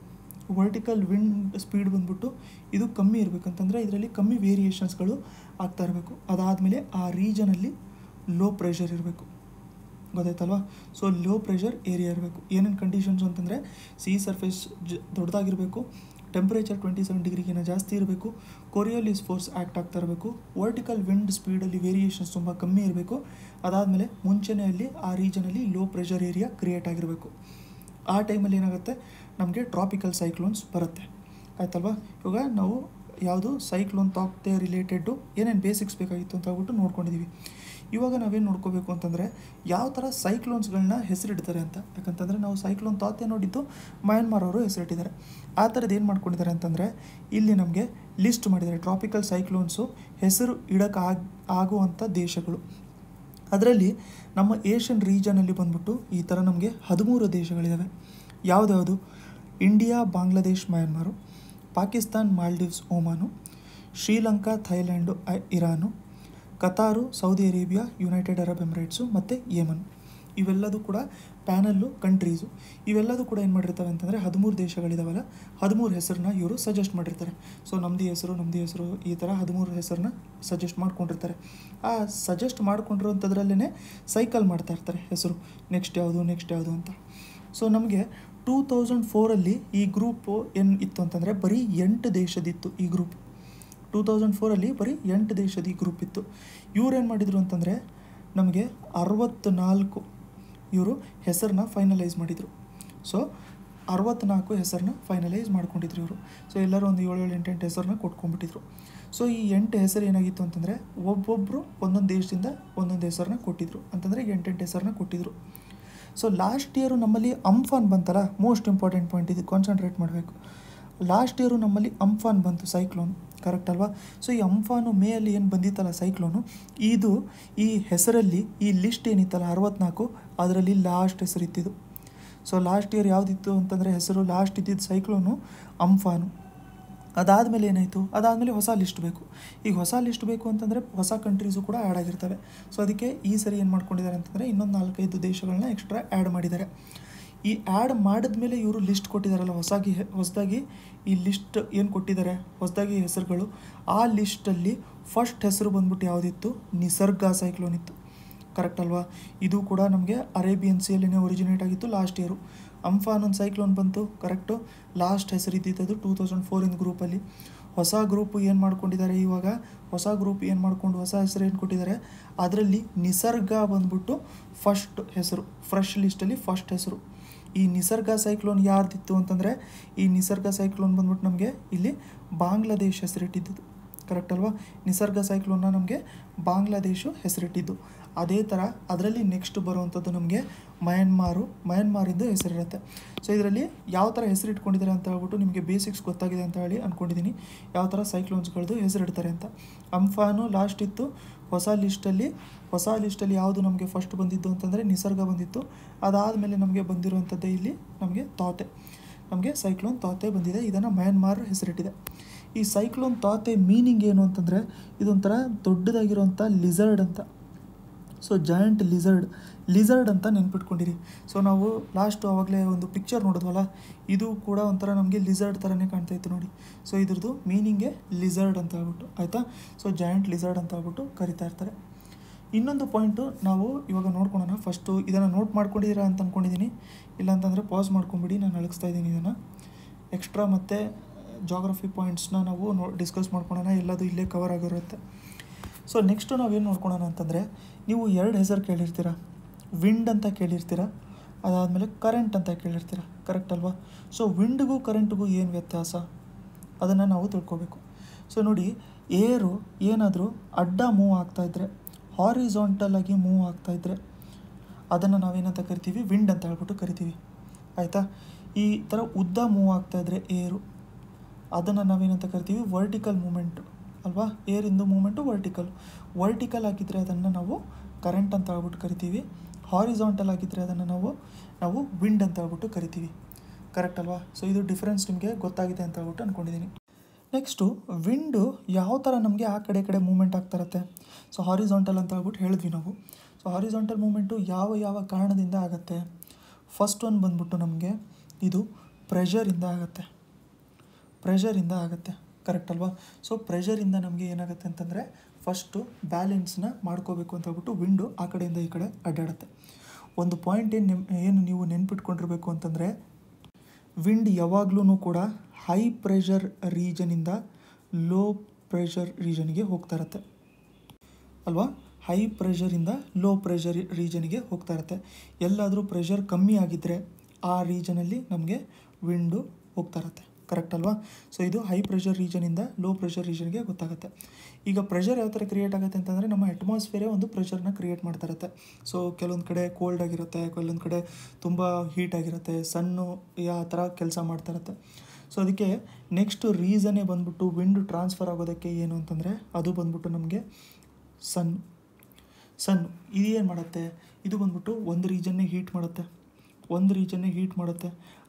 ವರ್ಟಿಕಲ್ ವಿಂಡ್ ಸ್ಪೀಡ್ ಬಂದ್ಬಿಟ್ಟು ಇದು ಕಮ್ಮಿ ಇರಬೇಕಂತಂದರೆ ಇದರಲ್ಲಿ ಕಮ್ಮಿ ವೇರಿಯೇಷನ್ಸ್ಗಳು ಆಗ್ತಾ ಇರಬೇಕು. ಅದಾದಮೇಲೆ ಆ ರೀಜನಲ್ಲಿ ಲೋ ಪ್ರೆಷರ್ ಇರಬೇಕು, ಗೊತ್ತಾಯ್ತಲ್ವ. ಸೊ ಲೋ ಪ್ರೆಷರ್ ಏರಿಯಾ ಇರಬೇಕು. ಏನೇನು ಕಂಡೀಷನ್ಸ್ ಅಂತಂದರೆ ಸಿ ಸರ್ಫೇಸ್ ದೊಡ್ಡದಾಗಿರಬೇಕು, ಟೆಂಪ್ರೇಚರ್ 27 ಡಿಗ್ರಿಗಿಂತ ಜಾಸ್ತಿ ಇರಬೇಕು, ಕೊರಿಯಲಿಸ್ ಫೋರ್ಸ್ ಆ್ಯಕ್ಟ್ ಆಗ್ತಾ ಇರಬೇಕು, ವರ್ಟಿಕಲ್ ವಿಂಡ್ ಸ್ಪೀಡಲ್ಲಿ ವೇರಿಯೇಷನ್ಸ್ ತುಂಬ ಕಮ್ಮಿ ಇರಬೇಕು. ಅದಾದಮೇಲೆ ಮುಂಚೆನೇ ಅಲ್ಲಿ ಆ ರೀಜನಲ್ಲಿ ಲೋ ಪ್ರೆಷರ್ ಏರಿಯಾ ಕ್ರಿಯೇಟ್ ಆಗಿರಬೇಕು. ಆ ಟೈಮಲ್ಲಿ ಏನಾಗುತ್ತೆ, ನಮಗೆ ಟ್ರಾಪಿಕಲ್ ಸೈಕ್ಲೋನ್ಸ್ ಬರುತ್ತೆ, ಆಯ್ತಲ್ವ. ಇವಾಗ ನಾವು ಯಾವುದು ಸೈಕ್ಲೋನ್ ತಾಕ್ತೆ ರಿಲೇಟೆಡ್ಡು ಏನೇನು ಬೇಸಿಕ್ಸ್ ಬೇಕಾಗಿತ್ತು ಅಂತ ಹೇಳ್ಬಿಟ್ಟು ನೋಡ್ಕೊಂಡಿದ್ದೀವಿ. ಇವಾಗ ನಾವೇನು ನೋಡ್ಕೋಬೇಕು ಅಂತಂದರೆ ಯಾವ ಥರ ಸೈಕ್ಲೋನ್ಸ್ಗಳನ್ನ ಹೆಸರಿಡ್ತಾರೆ ಅಂತ. ಯಾಕಂತಂದರೆ ನಾವು ಸೈಕ್ಲೋನ್ ತಾತೆ ನೋಡಿದ್ದು ಮಯನ್ಮಾರ್ ಅವರು ಹೆಸರಿಟ್ಟಿದ್ದಾರೆ. ಆ ಥರದ್ದು ಏನು ಮಾಡ್ಕೊಂಡಿದ್ದಾರೆ ಅಂತಂದರೆ ಇಲ್ಲಿ ನಮಗೆ ಲಿಸ್ಟ್ ಮಾಡಿದ್ದಾರೆ ಟ್ರಾಪಿಕಲ್ ಸೈಕ್ಲೋನ್ಸು ಹೆಸರು ಆಗುವಂಥ ದೇಶಗಳು. ಅದರಲ್ಲಿ ನಮ್ಮ ಏಷ್ಯನ್ ರೀಜನಲ್ಲಿ ಬಂದ್ಬಿಟ್ಟು ಈ ಥರ ನಮಗೆ 13 ದೇಶಗಳಿದ್ದಾವೆ. ಯಾವುದ್ಯಾವುದು? India, Bangladesh, Myanmar, Pakistan, Maldives, Oman, Sri Lanka, Thailand, Iran, Qatar, Saudi Arabia, United Arab Emirates ಮತ್ತು ಯೆಮನ್. ಇವೆಲ್ಲದೂ ಕೂಡ ಪ್ಯಾನಲ್ಲು ಕಂಟ್ರೀಸು. ಇವೆಲ್ಲದೂ ಕೂಡ ಏನು ಮಾಡಿರ್ತಾರೆ ಅಂತಂದರೆ 13 ದೇಶಗಳಿದಾವಲ್ಲ, 13 ಹೆಸರನ್ನ ಇವರು ಸಜೆಸ್ಟ್ ಮಾಡಿರ್ತಾರೆ. ಸೊ ನಮ್ಮದು ಹೆಸರು ಈ ಥರ 13 ಹೆಸರನ್ನ ಸಜೆಸ್ಟ್ ಮಾಡ್ಕೊಂಡಿರ್ತಾರೆ. ಆ ಸಜೆಸ್ಟ್ ಮಾಡ್ಕೊಂಡಿರೋಂಥದ್ರಲ್ಲೇ ಸೈಕಲ್ ಮಾಡ್ತಾ ಇರ್ತಾರೆ ಹೆಸರು, ನೆಕ್ಸ್ಟ್ ಯಾವುದು ಅಂತ. ಸೊ ನಮಗೆ 2004 ಈ ಗ್ರೂಪು ಏನು ಇತ್ತು ಅಂತಂದರೆ ಬರೀ 8 ದೇಶದಿತ್ತು ಈ ಗ್ರೂಪ್. 2004 ಬರೀ 8 ದೇಶದ ಈ ಗ್ರೂಪ್ ಇತ್ತು. ಇವ್ರೇನು ಮಾಡಿದರು ಅಂತಂದರೆ ನಮಗೆ 64 ಇವರು ಹೆಸರನ್ನ ಫೈನಲೈಸ್ ಮಾಡಿದರು. ಸೊ 64 ಹೆಸರನ್ನ ಫೈನಲೈಸ್ ಮಾಡ್ಕೊಂಡಿದ್ರು ಇವರು. ಸೊ ಎಲ್ಲರೂ ಒಂದು 7-8 ಹೆಸರನ್ನ ಕೊಟ್ಕೊಂಡ್ಬಿಟ್ಟಿದ್ರು. ಸೊ ಈ 8 ಹೆಸರು ಏನಾಗಿತ್ತು ಅಂತಂದರೆ ಒಬ್ಬೊಬ್ಬರು ಒಂದೊಂದು ದೇಶದಿಂದ ಒಂದೊಂದು ಹೆಸರನ್ನ ಕೊಟ್ಟಿದ್ರು, ಅಂತಂದರೆ 8 ಹೆಸರನ್ನ ಕೊಟ್ಟಿದ್ರು. ಸೊ ಲಾಸ್ಟ್ ಇಯರು ನಮ್ಮಲ್ಲಿ ಅಂಫಾನ್ ಬಂತಲ್ಲ, ಮೋಸ್ಟ್ ಇಂಪಾರ್ಟೆಂಟ್ ಪಾಯಿಂಟ್, ಇದು ಕಾನ್ಸಂಟ್ರೇಟ್ ಮಾಡಬೇಕು. ಲಾಸ್ಟ್ ಇಯರು ನಮ್ಮಲ್ಲಿ ಅಂಫಾನ್ ಬಂತು ಸೈಕ್ಲೋನ್, ಕರೆಕ್ಟ್ ಅಲ್ವಾ. ಸೊ ಈ ಅಂಫಾನು ಮೇಯಲ್ಲಿ ಏನು ಬಂದಿತ್ತಲ್ಲ ಸೈಕ್ಲೋನು, ಇದು ಈ ಹೆಸರಲ್ಲಿ ಈ ಲಿಸ್ಟ್ ಏನಿತ್ತಲ್ಲ 64 ಅದರಲ್ಲಿ ಲಾಸ್ಟ್ ಹೆಸರು ಇತ್ತಿದ್ದು. ಸೊ ಲಾಸ್ಟ್ ಇಯರ್ ಯಾವುದಿತ್ತು ಅಂತಂದರೆ ಹೆಸರು ಲಾಸ್ಟ್ ಇದ್ದಿದ್ದು ಸೈಕ್ಲೋನು ಅಂಫಾನು. ಅದಾದಮೇಲೆ ಏನಾಯಿತು, ಅದಾದಮೇಲೆ ಹೊಸ ಲಿಸ್ಟ್ ಬೇಕು. ಈಗ ಹೊಸ ಲಿಸ್ಟ್ ಬೇಕು ಅಂತಂದರೆ ಹೊಸ ಕಂಟ್ರೀಸು ಕೂಡ ಆ್ಯಡ್ ಆಗಿರ್ತವೆ. ಸೊ ಅದಕ್ಕೆ ಈ ಸರಿ ಏನು ಮಾಡ್ಕೊಂಡಿದ್ದಾರೆ ಅಂತಂದರೆ ಇನ್ನೊಂದು 4-5 ದೇಶಗಳನ್ನ ಎಕ್ಸ್ಟ್ರಾ ಆ್ಯಡ್ ಮಾಡಿದ್ದಾರೆ. ಈ ಆ್ಯಡ್ ಮಾಡಿದ್ಮೇಲೆ ಇವರು ಲಿಸ್ಟ್ ಕೊಟ್ಟಿದ್ದಾರಲ್ಲ ಹೊಸದಾಗಿ ಈ ಲಿಸ್ಟ್ ಏನು ಕೊಟ್ಟಿದ್ದಾರೆ ಹೊಸದಾಗಿ ಹೆಸರುಗಳು, ಆ ಲಿಸ್ಟಲ್ಲಿ ಫಸ್ಟ್ ಹೆಸರು ಬಂದ್ಬಿಟ್ಟು ಯಾವುದಿತ್ತು, ನಿಸರ್ಗ ಸೈಕ್ಲೋನ್ ಇತ್ತು, ಕರೆಕ್ಟ್ ಅಲ್ವಾ. ಇದು ಕೂಡ ನಮಗೆ ಅರೇಬಿಯನ್ ಸಿಯಲ್ಲಿನೇ ಒರಿಜಿನೇಟ್ ಆಗಿತ್ತು ಲಾಸ್ಟ್ ಇಯರು. ಅಂಫಾನ್ ಒಂದು ಸೈಕ್ಲೋನ್ ಬಂತು, ಕರೆಕ್ಟು. ಲಾಸ್ಟ್ ಹೆಸರು ಇದ್ದಿದ್ದು 2004 ಗ್ರೂಪಲ್ಲಿ. ಹೊಸ ಗ್ರೂಪು ಏನು ಮಾಡ್ಕೊಂಡಿದ್ದಾರೆ ಇವಾಗ, ಹೊಸ ಗ್ರೂಪ್ ಏನು ಮಾಡಿಕೊಂಡು ಹೊಸ ಹೆಸರು ಏನು ಕೊಟ್ಟಿದ್ದಾರೆ, ಅದರಲ್ಲಿ ನಿಸರ್ಗ ಬಂದ್ಬಿಟ್ಟು ಫಸ್ಟ್ ಹೆಸರು, ಫ್ರೆಶ್ ಲಿಸ್ಟಲ್ಲಿ ಫಸ್ಟ್ ಹೆಸರು. ಈ ನಿಸರ್ಗ ಸೈಕ್ಲೋನ್ ಯಾರ್ದಿತ್ತು ಅಂತಂದರೆ ಈ ನಿಸರ್ಗ ಸೈಕ್ಲೋನ್ ಬಂದ್ಬಿಟ್ಟು ನಮಗೆ ಇಲ್ಲಿ ಬಾಂಗ್ಲಾದೇಶ್ ಹೆಸರಿಟ್ಟಿದ್ದು, ಕರೆಕ್ಟ್ ಅಲ್ವಾ. ನಿಸರ್ಗ ಸೈಕ್ಲೋನ್ನ ನಮಗೆ ಬಾಂಗ್ಲಾದೇಶು ಹೆಸರಿಟ್ಟಿದ್ದು. ಅದೇ ಥರ ಅದರಲ್ಲಿ ನೆಕ್ಸ್ಟ್ ಬರುವಂಥದ್ದು ನಮಗೆ ಮಯನ್ಮಾರಿಂದು ಹೆಸರಿರುತ್ತೆ. ಸೊ ಇದರಲ್ಲಿ ಯಾವ ಥರ ಹೆಸರಿಟ್ಕೊಂಡಿದ್ದಾರೆ ಅಂತ ಹೇಳ್ಬಿಟ್ಟು ನಿಮಗೆ ಬೇಸಿಕ್ಸ್ ಗೊತ್ತಾಗಿದೆ ಅಂತ ಹೇಳಿ ಅಂದ್ಕೊಂಡಿದ್ದೀನಿ, ಯಾವ ಥರ ಸೈಕ್ಲೋನ್ಸ್ಗಳದ್ದು ಹೆಸರಿಡ್ತಾರೆ ಅಂತ. ಅಂಫಾನು ಲಾಸ್ಟ್ ಇತ್ತು ಹೊಸ ಲಿಸ್ಟಲ್ಲಿ ಯಾವುದು ನಮಗೆ ಫಸ್ಟ್ ಬಂದಿದ್ದು ಅಂತಂದರೆ ನಿಸರ್ಗ ಬಂದಿತ್ತು. ಅದಾದಮೇಲೆ ನಮಗೆ ಬಂದಿರುವಂಥದ್ದೇ ಇಲ್ಲಿ ನಮಗೆ ಸೈಕ್ಲೋನ್ ತಾತೆ ಬಂದಿದೆ. ಇದನ್ನು ಮಯನ್ಮಾರ್ ಹೆಸರಿಟ್ಟಿದೆ. ಈ ಸೈಕ್ಲೋನ್ ತಾತೆ ಮೀನಿಂಗ್ ಏನು ಅಂತಂದರೆ ಇದೊಂಥರ ದೊಡ್ಡದಾಗಿರುವಂಥ ಲಿಸರ್ಡ್ ಅಂತ. ಸೊ ಜಾಯಿಂಟ್ ಲಿಸರ್ಡ್ ಅಂತ ನೆನ್ಪಿಟ್ಕೊಂಡಿರಿ. ಸೊ ನಾವು ಲಾಸ್ಟು ಆವಾಗಲೇ ಒಂದು ಪಿಕ್ಚರ್ ನೋಡಿದ್ವಲ್ಲ, ಇದು ಕೂಡ ಒಂಥರ ನಮಗೆ ಲಿಸರ್ಡ್ ಥರನೇ ಕಾಣ್ತಾ ಇತ್ತು ನೋಡಿ. ಸೊ ಇದ್ರದ್ದು ಮೀನಿಂಗೇ ಲಿಸರ್ಡ್ ಅಂತ ಹೇಳ್ಬಿಟ್ಟು, ಆಯಿತಾ. ಸೊ ಜಾಯಿಂಟ್ ಲಿಸರ್ಡ್ ಅಂತ ಹೇಳ್ಬಿಟ್ಟು ಕರಿತಾ ಇರ್ತಾರೆ. ಇನ್ನೊಂದು ಪಾಯಿಂಟು ನಾವು ಇವಾಗ ನೋಡ್ಕೊಳ್ಳೋಣ. ಫಸ್ಟು ಇದನ್ನು ನೋಟ್ ಮಾಡ್ಕೊಂಡಿದ್ದೀರಾ ಅಂತ ಅಂದ್ಕೊಂಡಿದ್ದೀನಿ, ಇಲ್ಲಾಂತಂದರೆ ಪಾಸ್ ಮಾಡ್ಕೊಂಬಿಡಿ, ನಾನು ಅಳಗಿಸ್ತಾ ಇದ್ದೀನಿ ಇದನ್ನು. ಎಕ್ಸ್ಟ್ರಾ ಮತ್ತು ಜಾಗ್ರಫಿ ಪಾಯಿಂಟ್ಸ್ನ ನಾವು ಡಿಸ್ಕಸ್ ಮಾಡ್ಕೊಳ್ಳೋಣ, ಎಲ್ಲದು ಇಲ್ಲೇ ಕವರ್ ಆಗಿರುತ್ತೆ. ಸೊ ನೆಕ್ಸ್ಟು ನಾವೇನು ನೋಡ್ಕೊಳ್ಳೋಣ ಅಂತಂದರೆ, ನೀವು 2 ಹೆಸರು ಕೇಳಿರ್ತೀರ, ವಿಂಡ್ ಅಂತ ಕೇಳಿರ್ತೀರ, ಅದಾದಮೇಲೆ ಕರೆಂಟ್ ಅಂತ ಕೇಳಿರ್ತೀರ, ಕರೆಕ್ಟ್ ಅಲ್ವಾ. ಸೊ ವಿಂಡ್ಗೂ ಕರೆಂಟ್ಗೂ ಏನು ವ್ಯತ್ಯಾಸ ಅದನ್ನು ನಾವು ತಿಳ್ಕೊಬೇಕು. ಸೊ ನೋಡಿ, ಏರು ಏನಾದರೂ ಅಡ್ಡ ಮೂವ್ ಆಗ್ತಾಯಿದ್ರೆ, ಹಾರಿಜಾಂಟಲ್ ಆಗಿ ಮೂವ್ ಆಗ್ತಾಯಿದ್ರೆ ಅದನ್ನು ನಾವೇನಂತ ಕರಿತೀವಿ, ವಿಂಡ್ ಅಂತ ಹೇಳ್ಬಿಟ್ಟು ಕರಿತೀವಿ, ಆಯಿತಾ. ಈ ಥರ ಉದ್ದ ಮೂವ್ ಆಗ್ತಾಯಿದ್ರೆ ಏರು, ಅದನ್ನು ನಾವೇನಂತ ಕರಿತೀವಿ, ವರ್ಟಿಕಲ್ ಮೂಮೆಂಟು ಅಲ್ವಾ. ಏರಿಂದು ಮೂಮೆಂಟು ವರ್ಟಿಕಲ್ ಆಗಿದ್ದರೆ ಅದನ್ನು ನಾವು ಕರೆಂಟ್ ಅಂತ ಹೇಳ್ಬಿಟ್ಟು ಕರಿತೀವಿ. ಹಾರಿಜಾಂಟಲ್ ಆಗಿದ್ದರೆ ಅದನ್ನು ನಾವು ವಿಂಡ್ ಅಂತ ಹೇಳ್ಬಿಟ್ಟು ಕರಿತೀವಿ, ಕರೆಕ್ಟ್ ಅಲ್ವಾ. ಸೊ ಇದು ಡಿಫ್ರೆನ್ಸ್ ನಿಮಗೆ ಗೊತ್ತಾಗಿದೆ ಅಂತ ಹೇಳ್ಬಿಟ್ಟು ಅಂದ್ಕೊಂಡಿದ್ದೀನಿ. ನೆಕ್ಸ್ಟು ವಿಂಡು ಯಾವ ಥರ ನಮಗೆ ಆ ಕಡೆ ಮೂಮೆಂಟ್ ಆಗ್ತಾ ಇರುತ್ತೆ. ಸೊ ಹಾರಿಜಾಂಟಲ್ ಅಂತ ಹೇಳ್ಬಿಟ್ಟು ಹೇಳಿದ್ವಿ ನಾವು. ಸೊ ಹಾರಿಜಾಂಟಲ್ ಮೂಮೆಂಟು ಯಾವ ಕಾರಣದಿಂದ ಆಗುತ್ತೆ. ಫಸ್ಟ್ ಒನ್ ಬಂದ್ಬಿಟ್ಟು ನಮಗೆ ಇದು ಪ್ರೆಷರಿಂದ ಆಗುತ್ತೆ. ಕರೆಕ್ಟ್ ಅಲ್ವಾ. ಸೊ ಪ್ರೆಷರಿಂದ ನಮಗೆ ಏನಾಗುತ್ತೆ ಅಂತಂದರೆ ಫಸ್ಟು ಬ್ಯಾಲೆನ್ಸ್ನ ಮಾಡ್ಕೋಬೇಕು ಅಂತ ಹೇಳ್ಬಿಟ್ಟು ವಿಂಡು ಆ ಕಡೆಯಿಂದ ಈ ಕಡೆ ಅಡ್ಡಾಡುತ್ತೆ. ಒಂದು ಪಾಯಿಂಟ್ ಏನು ನೀವು ನೆನ್ಪಿಟ್ಕೊಂಡಿರಬೇಕು ಅಂತಂದರೆ ವಿಂಡ್ ಯಾವಾಗಲೂ ಕೂಡ ಹೈ ಪ್ರೆಷರ್ ರೀಜನಿಂದ ಲೋ ಪ್ರೆಷರ್ ರೀಜನ್ಗೆ ಹೋಗ್ತಾ ಇರುತ್ತೆ ಅಲ್ವಾ. ಹೈ ಪ್ರೆಷರಿಂದ ಲೋ ಪ್ರೆಷರ್ ರೀಜನ್ಗೆ ಹೋಗ್ತಾ ಇರುತ್ತೆ. ಎಲ್ಲಾದರೂ ಪ್ರೆಷರ್ ಕಮ್ಮಿ ಆಗಿದ್ದರೆ ಆ ರೀಜನಲ್ಲಿ ನಮಗೆ ವಿಂಡು ಹೋಗ್ತಾ ಇರುತ್ತೆ. ಕರೆಕ್ಟ್ ಅಲ್ವಾ. ಸೊ ಇದು ಹೈ ಪ್ರೆಷರ್ ರೀಜನಿಂದ ಲೋ ಪ್ರೆಷರ್ ರೀಜನ್ಗೆ ಗೊತ್ತಾಗುತ್ತೆ. ಈಗ ಪ್ರೆಷರ್ ಯಾವ ಥರ ಕ್ರಿಯೇಟ್ ಆಗುತ್ತೆ ಅಂತಂದರೆ ನಮ್ಮ ಅಟ್ಮಾಸ್ಫಿಯರೇ ಒಂದು ಪ್ರೆಷರ್ನ ಕ್ರಿಯೇಟ್ ಮಾಡ್ತಾ ಇರುತ್ತೆ. ಸೊ ಕೆಲವೊಂದು ಕಡೆ ಕೋಲ್ಡ್ ಆಗಿರುತ್ತೆ, ಕೆಲವೊಂದು ಕಡೆ ತುಂಬ ಹೀಟ್ ಆಗಿರುತ್ತೆ, ಸನ್ನು ಯಾವ ಥರ ಕೆಲಸ ಮಾಡ್ತಾ ಇರುತ್ತೆ. ಸೊ ಅದಕ್ಕೆ ನೆಕ್ಸ್ಟ್ ರೀಸನ್ನೇ ಬಂದ್ಬಿಟ್ಟು ವಿಂಡ್ ಟ್ರಾನ್ಸ್ಫರ್ ಆಗೋದಕ್ಕೆ ಏನು ಅಂತಂದರೆ ಅದು ಬಂದ್ಬಿಟ್ಟು ನಮಗೆ ಸನ್ ಇದು ಏನು ಮಾಡುತ್ತೆ, ಇದು ಬಂದ್ಬಿಟ್ಟು ಒಂದು ರೀಜನ್ನೇ ಹೀಟ್ ಮಾಡುತ್ತೆ.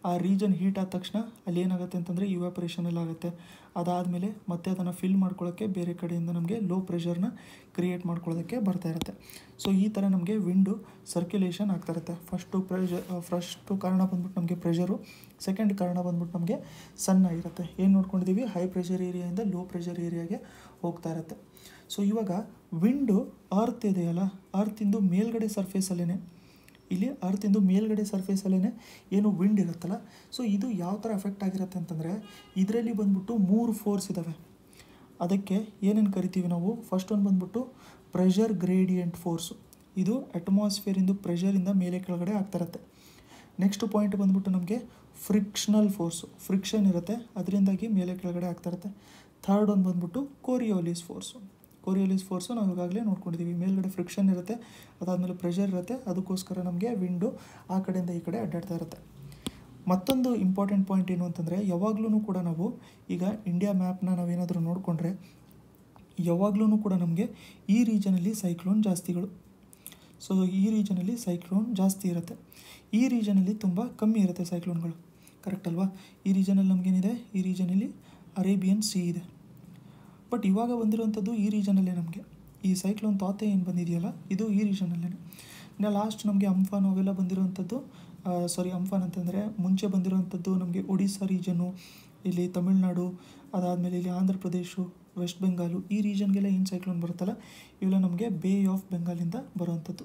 ಆ ರೀಜನ್ ಹೀಟ್ ಆದ ತಕ್ಷಣ ಅಲ್ಲಿ ಏನಾಗುತ್ತೆ ಅಂತಂದರೆ ಇವ್ಯಾಪರೇಷನ್ ಎಲ್ಲ ಆಗುತ್ತೆ. ಅದಾದಮೇಲೆ ಮತ್ತೆ ಅದನ್ನು ಫಿಲ್ ಮಾಡ್ಕೊಳ್ಳೋಕ್ಕೆ ಬೇರೆ ಕಡೆಯಿಂದ ನಮಗೆ ಲೋ ಪ್ರೆಷರ್ನ ಕ್ರಿಯೇಟ್ ಬರ್ತಾ ಇರುತ್ತೆ. ಸೊ ಈ ಥರ ನಮಗೆ ವಿಂಡು ಸರ್ಕ್ಯುಲೇಷನ್ ಆಗ್ತಾ ಇರುತ್ತೆ. ಫಸ್ಟು ಕಾರಣ ಬಂದ್ಬಿಟ್ಟು ನಮಗೆ ಪ್ರೆಷರು, ಸೆಕೆಂಡ್ ಕಾರಣ ಬಂದ್ಬಿಟ್ಟು ನಮಗೆ ಸನ್ ಆಗಿರುತ್ತೆ. ಏನು ನೋಡ್ಕೊಂಡಿದ್ದೀವಿ, ಹೈ ಪ್ರೆಷರ್ ಏರಿಯಾಯಿಂದ ಲೋ ಪ್ರೆಷರ್ ಏರಿಯಾಗೆ ಹೋಗ್ತಾ ಇರುತ್ತೆ. ಸೊ ಇವಾಗ ವಿಂಡು ಅರ್ತ್ ಇದೆಯಲ್ಲ, ಅರ್ತಿಂದು ಮೇಲ್ಗಡೆ ಸರ್ಫೇಸಲ್ಲೇ ಏನು ವಿಂಡ್ ಇರುತ್ತಲ್ಲ, ಸೊ ಇದು ಯಾವ ಥರ ಎಫೆಕ್ಟ್ ಆಗಿರುತ್ತೆ ಅಂತಂದರೆ ಇದರಲ್ಲಿ ಬಂದ್ಬಿಟ್ಟು 3 ಫೋರ್ಸ್ ಇದ್ದಾವೆ. ಅದಕ್ಕೆ ಏನೇನು ಕರಿತೀವಿ ನಾವು, ಫಸ್ಟ್ ಒಂದು ಬಂದ್ಬಿಟ್ಟು ಪ್ರೆಷರ್ ಗ್ರೇಡಿಯಂಟ್ ಫೋರ್ಸು. ಇದು ಅಟ್ಮಾಸ್ಫಿಯರಿಂದು ಪ್ರೆಷರಿಂದ ಮೇಲೆ ಕೆಳಗಡೆ ಆಗ್ತಾ ಇರುತ್ತೆ. ನೆಕ್ಸ್ಟ್ ಪಾಯಿಂಟ್ ಬಂದ್ಬಿಟ್ಟು ನಮಗೆ ಫ್ರಿಕ್ಷನಲ್ ಫೋರ್ಸು, ಫ್ರಿಕ್ಷನ್ ಇರುತ್ತೆ, ಅದರಿಂದಾಗಿ ಮೇಲೆ ಕೆಳಗಡೆ ಆಗ್ತಾ ಇರುತ್ತೆ. ಥರ್ಡ್ ಒಂದು ಬಂದ್ಬಿಟ್ಟು ಕೋರಿಯೋಲಿಸ್ ಫೋರ್ಸು ನಾವು ಈಗಾಗಲೇ ನೋಡ್ಕೊಂಡಿದ್ದೀವಿ. ಮೇಲ್ಗಡೆ ಫ್ರಿಕ್ಷನ್ ಇರುತ್ತೆ, ಅದಾದಮೇಲೆ ಪ್ರೆಷರ್ ಇರುತ್ತೆ, ಅದಕ್ಕೋಸ್ಕರ ನಮಗೆ ವಿಂಡು ಆ ಕಡೆಯಿಂದ ಈ ಕಡೆ ಅಡ್ಡಾಡ್ತಾ ಇರುತ್ತೆ. ಮತ್ತೊಂದು ಇಂಪಾರ್ಟೆಂಟ್ ಪಾಯಿಂಟ್ ಏನು ಅಂತಂದರೆ ಯಾವಾಗಲೂ ಕೂಡ ನಾವು ಈಗ ಇಂಡಿಯಾ ಮ್ಯಾಪ್ನ ನಾವೇನಾದರೂ ನೋಡಿಕೊಂಡ್ರೆ ಯಾವಾಗಲೂ ಕೂಡ ನಮಗೆ ಈ ರೀಜನಲ್ಲಿ ಸೈಕ್ಲೋನ್ ಜಾಸ್ತಿಗಳು. ಸೊ ಈ ರೀಜನಲ್ಲಿ ಸೈಕ್ಲೋನ್ ಜಾಸ್ತಿ ಇರುತ್ತೆ, ಈ ರೀಜನಲ್ಲಿ ತುಂಬ ಕಮ್ಮಿ ಇರುತ್ತೆ ಸೈಕ್ಲೋನ್ಗಳು. ಕರೆಕ್ಟ್ ಅಲ್ವಾ. ಈ ರೀಜನಲ್ಲಿ ನಮಗೇನಿದೆ, ಈ ರೀಜನಲ್ಲಿ ಅರೇಬಿಯನ್ ಸಿ ಇದೆ. ಬಟ್ ಇವಾಗ ಬಂದಿರೋವಂಥದ್ದು ಈ ರೀಜನಲ್ಲೇ ನಮಗೆ ಈ ಸೈಕ್ಲೋನ್ ತಾತೆ ಏನು ಬಂದಿದೆಯಲ್ಲ ಇದು ಈ ರೀಜನಲ್ಲೇ. ಲಾಸ್ಟ್ ನಮಗೆ ಅಂಫಾನ್ ಅವೆಲ್ಲ ಬಂದಿರೋವಂಥದ್ದು, ಅಂಫಾನ್ ಅಂತಂದರೆ ಮುಂಚೆ ಬಂದಿರೋವಂಥದ್ದು ನಮಗೆ ಒಡಿಸ್ಸಾ ರೀಜನು, ಇಲ್ಲಿ ತಮಿಳ್ನಾಡು, ಅದಾದಮೇಲೆ ಇಲ್ಲಿ ಆಂಧ್ರ ಪ್ರದೇಶ, ವೆಸ್ಟ್ ಬೆಂಗಾಲು, ಈ ರೀಜನ್ಗೆಲ್ಲ ಏನು ಸೈಕ್ಲೋನ್ ಬರುತ್ತಲ್ಲ ಇವೆಲ್ಲ ನಮಗೆ ಬೇ ಆಫ್ ಬೆಂಗಾಲಿಂದ ಬರುವಂಥದ್ದು.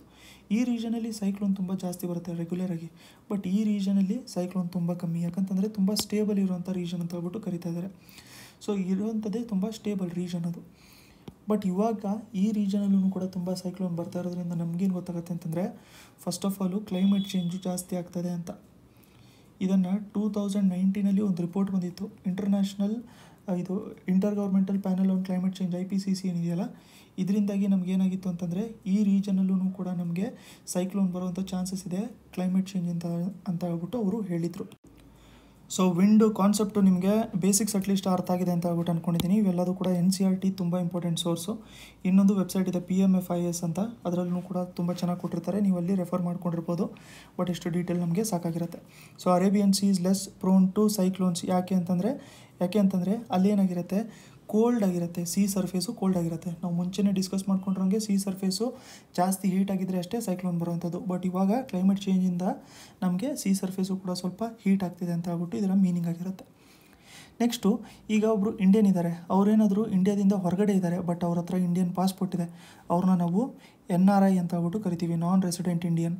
ಈ ರೀಜನಲ್ಲಿ ಸೈಕ್ಲೋನ್ ತುಂಬ ಜಾಸ್ತಿ ಬರುತ್ತೆ ರೆಗ್ಯುಲರಾಗಿ. ಬಟ್ ಈ ರೀಜನಲ್ಲಿ ಸೈಕ್ಲೋನ್ ತುಂಬ ಕಮ್ಮಿ, ಯಾಕಂತಂದರೆ ತುಂಬ ಸ್ಟೇಬಲ್ ಇರುವಂಥ ರೀಜನ್ ಅಂತ ಹೇಳ್ಬಿಟ್ಟು ಕರಿತಾ ಇದ್ದಾರೆ. ಸೊ ಇರುವಂಥದ್ದೇ ತುಂಬ ಸ್ಟೇಬಲ್ ರೀಜನ್ ಅದು. ಬಟ್ ಇವಾಗ ಈ ರೀಜನಲ್ಲೂ ಕೂಡ ತುಂಬ ಸೈಕ್ಲೋನ್ ಬರ್ತಾ ಇರೋದ್ರಿಂದ ನಮಗೇನು ಗೊತ್ತಾಗುತ್ತೆ ಅಂತಂದರೆ first of all climate change ಜಾಸ್ತಿ ಆಗ್ತದೆ ಅಂತ. ಇದನ್ನು 2019 ಒಂದು ರಿಪೋರ್ಟ್ ಬಂದಿತ್ತು, inter governmental panel on climate change IPCC ಏನಿದೆಯಲ್ಲ, ಇದರಿಂದಾಗಿ ನಮಗೇನಾಗಿತ್ತು ಅಂತಂದರೆ ಈ ರೀಜನಲ್ಲೂ ಕೂಡ ನಮಗೆ ಸೈಕ್ಲೋನ್ ಬರುವಂಥ ಚಾನ್ಸಸ್ ಇದೆ ಕ್ಲೈಮೇಟ್ ಚೇಂಜ್ ಅಂತ ಹೇಳ್ಬಿಟ್ಟು ಅವರು ಹೇಳಿದರು. ಸೊ ವಿಂಡು ಕಾನ್ಸೆಪ್ಟು ನಿಮಗೆ ಬೇಸಿಕ್ಸ್ ಅಟ್ಲೀಸ್ಟ್ ಅರ್ಥ ಆಗಿದೆ ಅಂತ ಹೇಳ್ಬಿಟ್ಟು ಅಂದ್ಕೊಂಡಿದ್ದೀನಿ. ಇವೆಲ್ಲದೂ ಕೂಡ NCERT ತುಂಬ ಇಂಪಾರ್ಟೆಂಟ್ ಸೋರ್ಸು. ಇನ್ನೊಂದು ವೆಬ್ಸೈಟ್ ಇದೆ PMFIS ಅಂತ, ಅದರಲ್ಲೂ ಕೂಡ ತುಂಬ ಚೆನ್ನಾಗಿ ಕೊಟ್ಟಿರ್ತಾರೆ, ನೀವು ಅಲ್ಲಿ ರೆಫರ್ ಮಾಡ್ಕೊಂಡಿರ್ಬೋದು. ಬಟ್ ಇಷ್ಟು ಡೀಟೇಲ್ ನಮಗೆ ಸಾಕಾಗಿರುತ್ತೆ. So Arabian sea is less prone to cyclones. ಯಾಕೆ ಅಂತಂದರೆ ಅಲ್ಲಿ ಏನಾಗಿರುತ್ತೆ, ಕೋಲ್ಡ್ ಆಗಿರುತ್ತೆ, ಸಿ ಸರ್ಫೇಸು ಕೋಲ್ಡ್ ಆಗಿರುತ್ತೆ. ನಾವು ಮುಂಚೆನೇ ಡಿಸ್ಕಸ್ ಮಾಡ್ಕೊಂಡ್ರಂಗೆ ಸಿ ಸರ್ಫೇಸು ಜಾಸ್ತಿ ಹೀಟ್ ಆಗಿದ್ದರೆ ಅಷ್ಟೇ ಸೈಕ್ಲೋನ್ ಬರುವಂಥದ್ದು. ಬಟ್ ಇವಾಗ ಕ್ಲೈಮೇಟ್ ಚೇಂಜಿಂದ ನಮಗೆ ಸಿ ಸರ್ಫೇಸು ಕೂಡ ಸ್ವಲ್ಪ ಹೀಟ್ ಆಗ್ತಿದೆ ಅಂತ ಹೇಳ್ಬಿಟ್ಟು ಇದರ ಮೀನಿಂಗ್ ಆಗಿರುತ್ತೆ. ನೆಕ್ಸ್ಟು ಈಗ ಒಬ್ಬರು ಇಂಡಿಯನ್ ಇದ್ದಾರೆ, ಅವರೇನಾದರೂ ಇಂಡಿಯಾದಿಂದ ಹೊರಗಡೆ ಇದ್ದಾರೆ, ಬಟ್ ಅವ್ರ ಹತ್ರ ಇಂಡಿಯನ್ ಪಾಸ್ಪೋರ್ಟ್ ಇದೆ, ಅವ್ರನ್ನ ನಾವು NRI ಅಂತ ಹೇಳ್ಬಿಟ್ಟು ಕರಿತೀವಿ, ನಾನ್ ರೆಸಿಡೆಂಟ್ ಇಂಡಿಯನ್.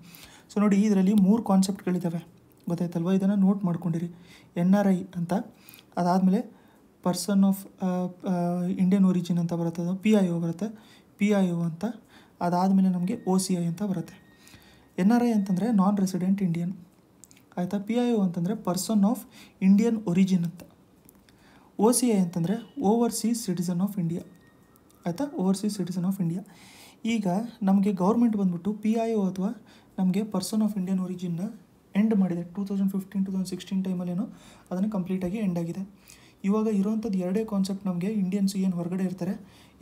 ಸೊ ನೋಡಿ ಇದರಲ್ಲಿ 3 ಕಾನ್ಸೆಪ್ಟ್ಗಳಿದ್ದಾವೆ, ಗೊತ್ತಾಯ್ತಲ್ವ. ಇದನ್ನು ನೋಟ್ ಮಾಡ್ಕೊಂಡಿರಿ. NRI ಅಂತ, ಅದಾದಮೇಲೆ ಪರ್ಸನ್ ಆಫ್ ಇಂಡಿಯನ್ ಒರಿಜಿನ್ ಅಂತ ಬರುತ್ತೆ, ಅದು PIO ಬರುತ್ತೆ, PIO ಅಂತ. ಅದಾದಮೇಲೆ ನಮಗೆ OCI ಅಂತ ಬರುತ್ತೆ. NRI ಅಂತಂದರೆ ನಾನ್ ರೆಸಿಡೆಂಟ್ ಇಂಡಿಯನ್ ಆಯಿತಾ. PIO ಅಂತಂದರೆ ಪರ್ಸನ್ ಆಫ್ ಇಂಡಿಯನ್ ಒರಿಜಿನ್ ಅಂತ. OCI ಅಂತಂದರೆ ಓವರ್ಸೀಸ್ ಸಿಟಿಸನ್ ಆಫ್ ಇಂಡಿಯಾ ಆಯಿತಾ, ಓವರ್ಸೀಸ್ ಸಿಟಿಸನ್ ಆಫ್ ಇಂಡಿಯಾ. ಈಗ ನಮಗೆ ಗೌರ್ಮೆಂಟ್ ಬಂದ್ಬಿಟ್ಟು PIO ಅಥವಾ ನಮಗೆ ಪರ್ಸನ್ ಆಫ್ ಇಂಡಿಯನ್ ಒರಿಜಿನ್ನ ಎಂಡ್ ಮಾಡಿದೆ 2015-2016 ಟೈಮಲ್ಲೇನೋ ಅದನ್ನು ಕಂಪ್ಲೀಟಾಗಿ ಎಂಡ್ ಆಗಿದೆ. ಇವಾಗ ಇರೋವಂಥದ್ದು 2 ಕಾನ್ಸೆಪ್ಟ್ ನಮಗೆ ಇಂಡಿಯನ್ಸ್ ಏನು ಹೊರಗಡೆ ಇರ್ತಾರೆ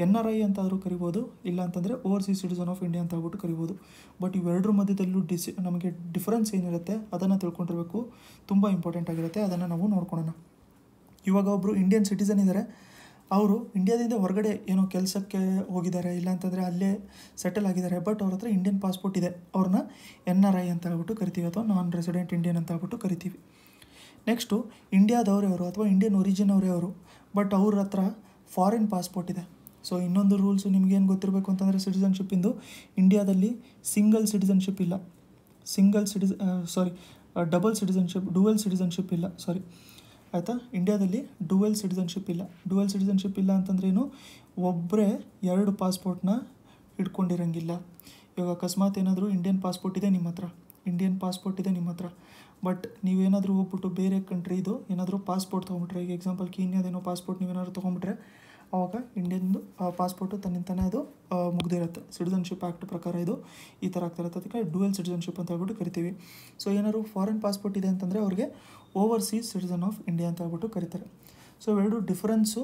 NRI ಅಂತಾದರೂ ಕರಿಬೋದು, ಇಲ್ಲ ಅಂತಂದರೆ ಓವರ್ಸೀಸ್ ಸಿಟಿಸನ್ ಆಫ್ ಇಂಡಿಯಾ ಅಂತ ಹೇಳ್ಬಿಟ್ಟು ಕರಿಬೋದು. ಬಟ್ ಇವೆರಡರ ಮಧ್ಯದಲ್ಲೂ ನಮಗೆ ಡಿಫ್ರೆನ್ಸ್ ಏನಿರುತ್ತೆ ಅದನ್ನು ತಿಳ್ಕೊಂಡಿರಬೇಕು, ತುಂಬ ಇಂಪಾರ್ಟೆಂಟ್ ಆಗಿರುತ್ತೆ. ಅದನ್ನು ನಾವು ನೋಡ್ಕೊಳ್ಳೋಣ. ಇವಾಗ ಒಬ್ಬರು ಇಂಡಿಯನ್ ಸಿಟಿಸನ್ ಇದ್ದಾರೆ, ಅವರು ಇಂಡಿಯಾದಿಂದ ಹೊರಗಡೆ ಏನೋ ಕೆಲಸಕ್ಕೆ ಹೋಗಿದ್ದಾರೆ, ಇಲ್ಲಾಂತಂದರೆ ಅಲ್ಲೇ ಸೆಟಲ್ ಆಗಿದ್ದಾರೆ, ಬಟ್ ಅವ್ರ ಹತ್ರ ಇಂಡಿಯನ್ ಪಾಸ್ಪೋರ್ಟ್ ಇದೆ, ಅವ್ರನ್ನ NRI ಅಂತ ಹೇಳ್ಬಿಟ್ಟು ಕರಿತೀವಿ, ಅಥವಾ ನಾನ್ ರೆಸಿಡೆಂಟ್ ಇಂಡಿಯನ್ ಅಂತ ಹೇಳ್ಬಿಟ್ಟು ಕರಿತೀವಿ. ನೆಕ್ಸ್ಟು ಇಂಡಿಯಾದವರೇ ಅವರು ಅಥವಾ ಇಂಡಿಯನ್ ಒರಿಜಿನ್ ಅವರೇ ಅವರು, ಬಟ್ ಅವ್ರ ಹತ್ರ ಫಾರಿನ್ ಪಾಸ್ಪೋರ್ಟ್ ಇದೆ. ಸೊ ಇನ್ನೊಂದು ರೂಲ್ಸು ನಿಮಗೇನು ಗೊತ್ತಿರಬೇಕು ಅಂತಂದರೆ, ಸಿಟಿಸನ್ಶಿಪ್ಪಿಂದು ಇಂಡಿಯಾದಲ್ಲಿ ಸಿಂಗಲ್ ಸಿಟಿಸನ್ಶಿಪ್ ಇಲ್ಲ, ಡಬಲ್ ಸಿಟಿಸನ್ಶಿಪ್, ಡುವೆಲ್ ಸಿಟಿಸನ್ಶಿಪ್ ಇಲ್ಲ, ಆಯಿತಾ. ಇಂಡಿಯಾದಲ್ಲಿ ಡುವೆಲ್ ಸಿಟಿಸನ್ಶಿಪ್ ಇಲ್ಲ ಅಂತಂದ್ರೆ ಏನು, ಒಬ್ಬರೇ 2 ಪಾಸ್ಪೋರ್ಟ್ನ ಇಟ್ಕೊಂಡಿರಂಗಿಲ್ಲ. ಇವಾಗ ಅಕಸ್ಮಾತ್ ಏನಾದರೂ ಇಂಡಿಯನ್ ಪಾಸ್ಪೋರ್ಟ್ ಇದೆ ನಿಮ್ಮ ಹತ್ರ, ಬಟ್ ನೀವೇನಾದರೂ ಹೋಗ್ಬಿಟ್ಟು ಬೇರೆ ಕಂಟ್ರಿದು ಏನಾದರೂ ಪಾಸ್ಪೋರ್ಟ್ ತೊಗೊಂಬಿಟ್ರೆ, ಈಗ ಎಕ್ಸಾಂಪಲ್ ಕೀನ್ಯಾದೇನೋ ಪಾಸ್ಪೋರ್ಟ್ ನೀವೇನಾದ್ರು ತೊಗೊಂಬಿಟ್ರೆ, ಆವಾಗ ಇಂಡಿಯನ್ದು ಪಾಸ್ಪೋರ್ಟು ತನ್ನಿಂತಾನೆ ಅದು ಮುಗ್ದಿರುತ್ತೆ. ಸಿಟಿಸನ್ಶಿಪ್ ಆ್ಯಕ್ಟ್ ಪ್ರಕಾರ ಇದು ಈ ಥರ ಆಗ್ತಿರುತ್ತೆ, ಅದಕ್ಕೆ ಡುವೆಲ್ ಸಿಟಿಸನ್ಶಿಪ್ ಅಂತ ಹೇಳ್ಬಿಟ್ಟು ಕರಿತೀವಿ. ಸೊ ಏನಾದ್ರು ಫಾರಿನ್ ಪಾಸ್ಪೋರ್ಟ್ ಇದೆ ಅಂತಂದರೆ ಅವ್ರಿಗೆ ಓವರ್ಸೀಸ್ ಸಿಟಿಸನ್ ಆಫ್ ಇಂಡಿಯಾ ಅಂತ ಹೇಳ್ಬಿಟ್ಟು ಕರೀತಾರೆ. ಸೊ ಇವೆರಡು ಡಿಫ್ರೆನ್ಸು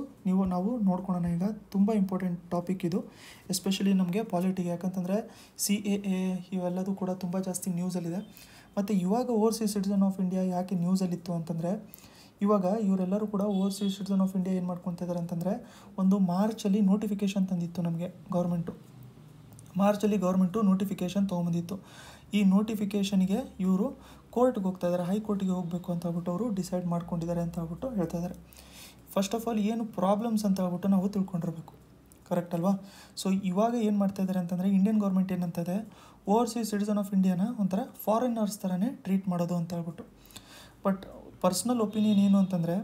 ನಾವು ನೋಡ್ಕೊಳ್ಳೋಣ. ಈಗ ತುಂಬ ಇಂಪಾರ್ಟೆಂಟ್ ಟಾಪಿಕ್ ಇದು, ಎಸ್ಪೆಷಲಿ ನಮಗೆ ಪಾಲಿಟಿಗೆ, ಯಾಕಂತಂದರೆ CAA ಇವೆಲ್ಲದೂ ಕೂಡ ತುಂಬ ಜಾಸ್ತಿ ನ್ಯೂಸಲ್ಲಿದೆ. ಮತ್ತು ಇವಾಗ ಓವರ್ಸೀಸ್ ಸಿಟಿಸನ್ ಆಫ್ ಇಂಡಿಯಾ ಯಾಕೆ ನ್ಯೂಸಲ್ಲಿತ್ತು ಅಂತಂದರೆ, ಇವಾಗ ಇವರೆಲ್ಲರೂ ಕೂಡ ಓವರ್ಸೀಸ್ ಸಿಟಿಸನ್ ಆಫ್ ಇಂಡಿಯಾ ಏನು ಮಾಡ್ಕೊತಾ ಇದ್ದಾರೆ ಅಂತಂದರೆ, ಒಂದು ಮಾರ್ಚಲ್ಲಿ ನೋಟಿಫಿಕೇಷನ್ ತಂದಿತ್ತು ನಮಗೆ ಗೌರ್ಮೆಂಟು ನೋಟಿಫಿಕೇಷನ್ ತೊಗೊಂಬಂದಿತ್ತು. ಈ ನೋಟಿಫಿಕೇಷನ್ಗೆ ಇವರು ಕೋರ್ಟ್ಗೆ ಹೋಗ್ತಾ ಇದ್ದಾರೆ, ಹೈಕೋರ್ಟಿಗೆ ಹೋಗಬೇಕು ಅಂತ ಹೇಳ್ಬಿಟ್ಟು ಅವರು ಡಿಸೈಡ್ ಮಾಡ್ಕೊಂಡಿದ್ದಾರೆ ಅಂತ ಹೇಳ್ಬಿಟ್ಟು ಹೇಳ್ತಾ ಇದ್ದಾರೆ. ಫಸ್ಟ್ ಆಫ್ ಆಲ್ ಏನು ಪ್ರಾಬ್ಲಮ್ಸ್ ಅಂತ ಹೇಳ್ಬಿಟ್ಟು ನಾವು ತಿಳ್ಕೊಂಡಿರಬೇಕು, ಕರೆಕ್ಟ್ ಅಲ್ವಾ. ಸೊ ಇವಾಗ ಏನು ಮಾಡ್ತಾ ಇದ್ದಾರೆ ಅಂತಂದರೆ, ಇಂಡಿಯನ್ ಗೌರ್ಮೆಂಟ್ ಏನಂತ ಇದೆ, ಓವರ್ಸೀಸ್ ಸಿಟಿಸನ್ ಆಫ್ ಇಂಡಿಯಾನ ಒಂಥರ ಫಾರಿನರ್ಸ್ ಥರನೇ ಟ್ರೀಟ್ ಮಾಡೋದು ಅಂತ ಹೇಳ್ಬಿಟ್ಟು. ಬಟ್ ಪರ್ಸ್ನಲ್ ಒಪಿನಿಯನ್ ಏನು ಅಂತಂದರೆ,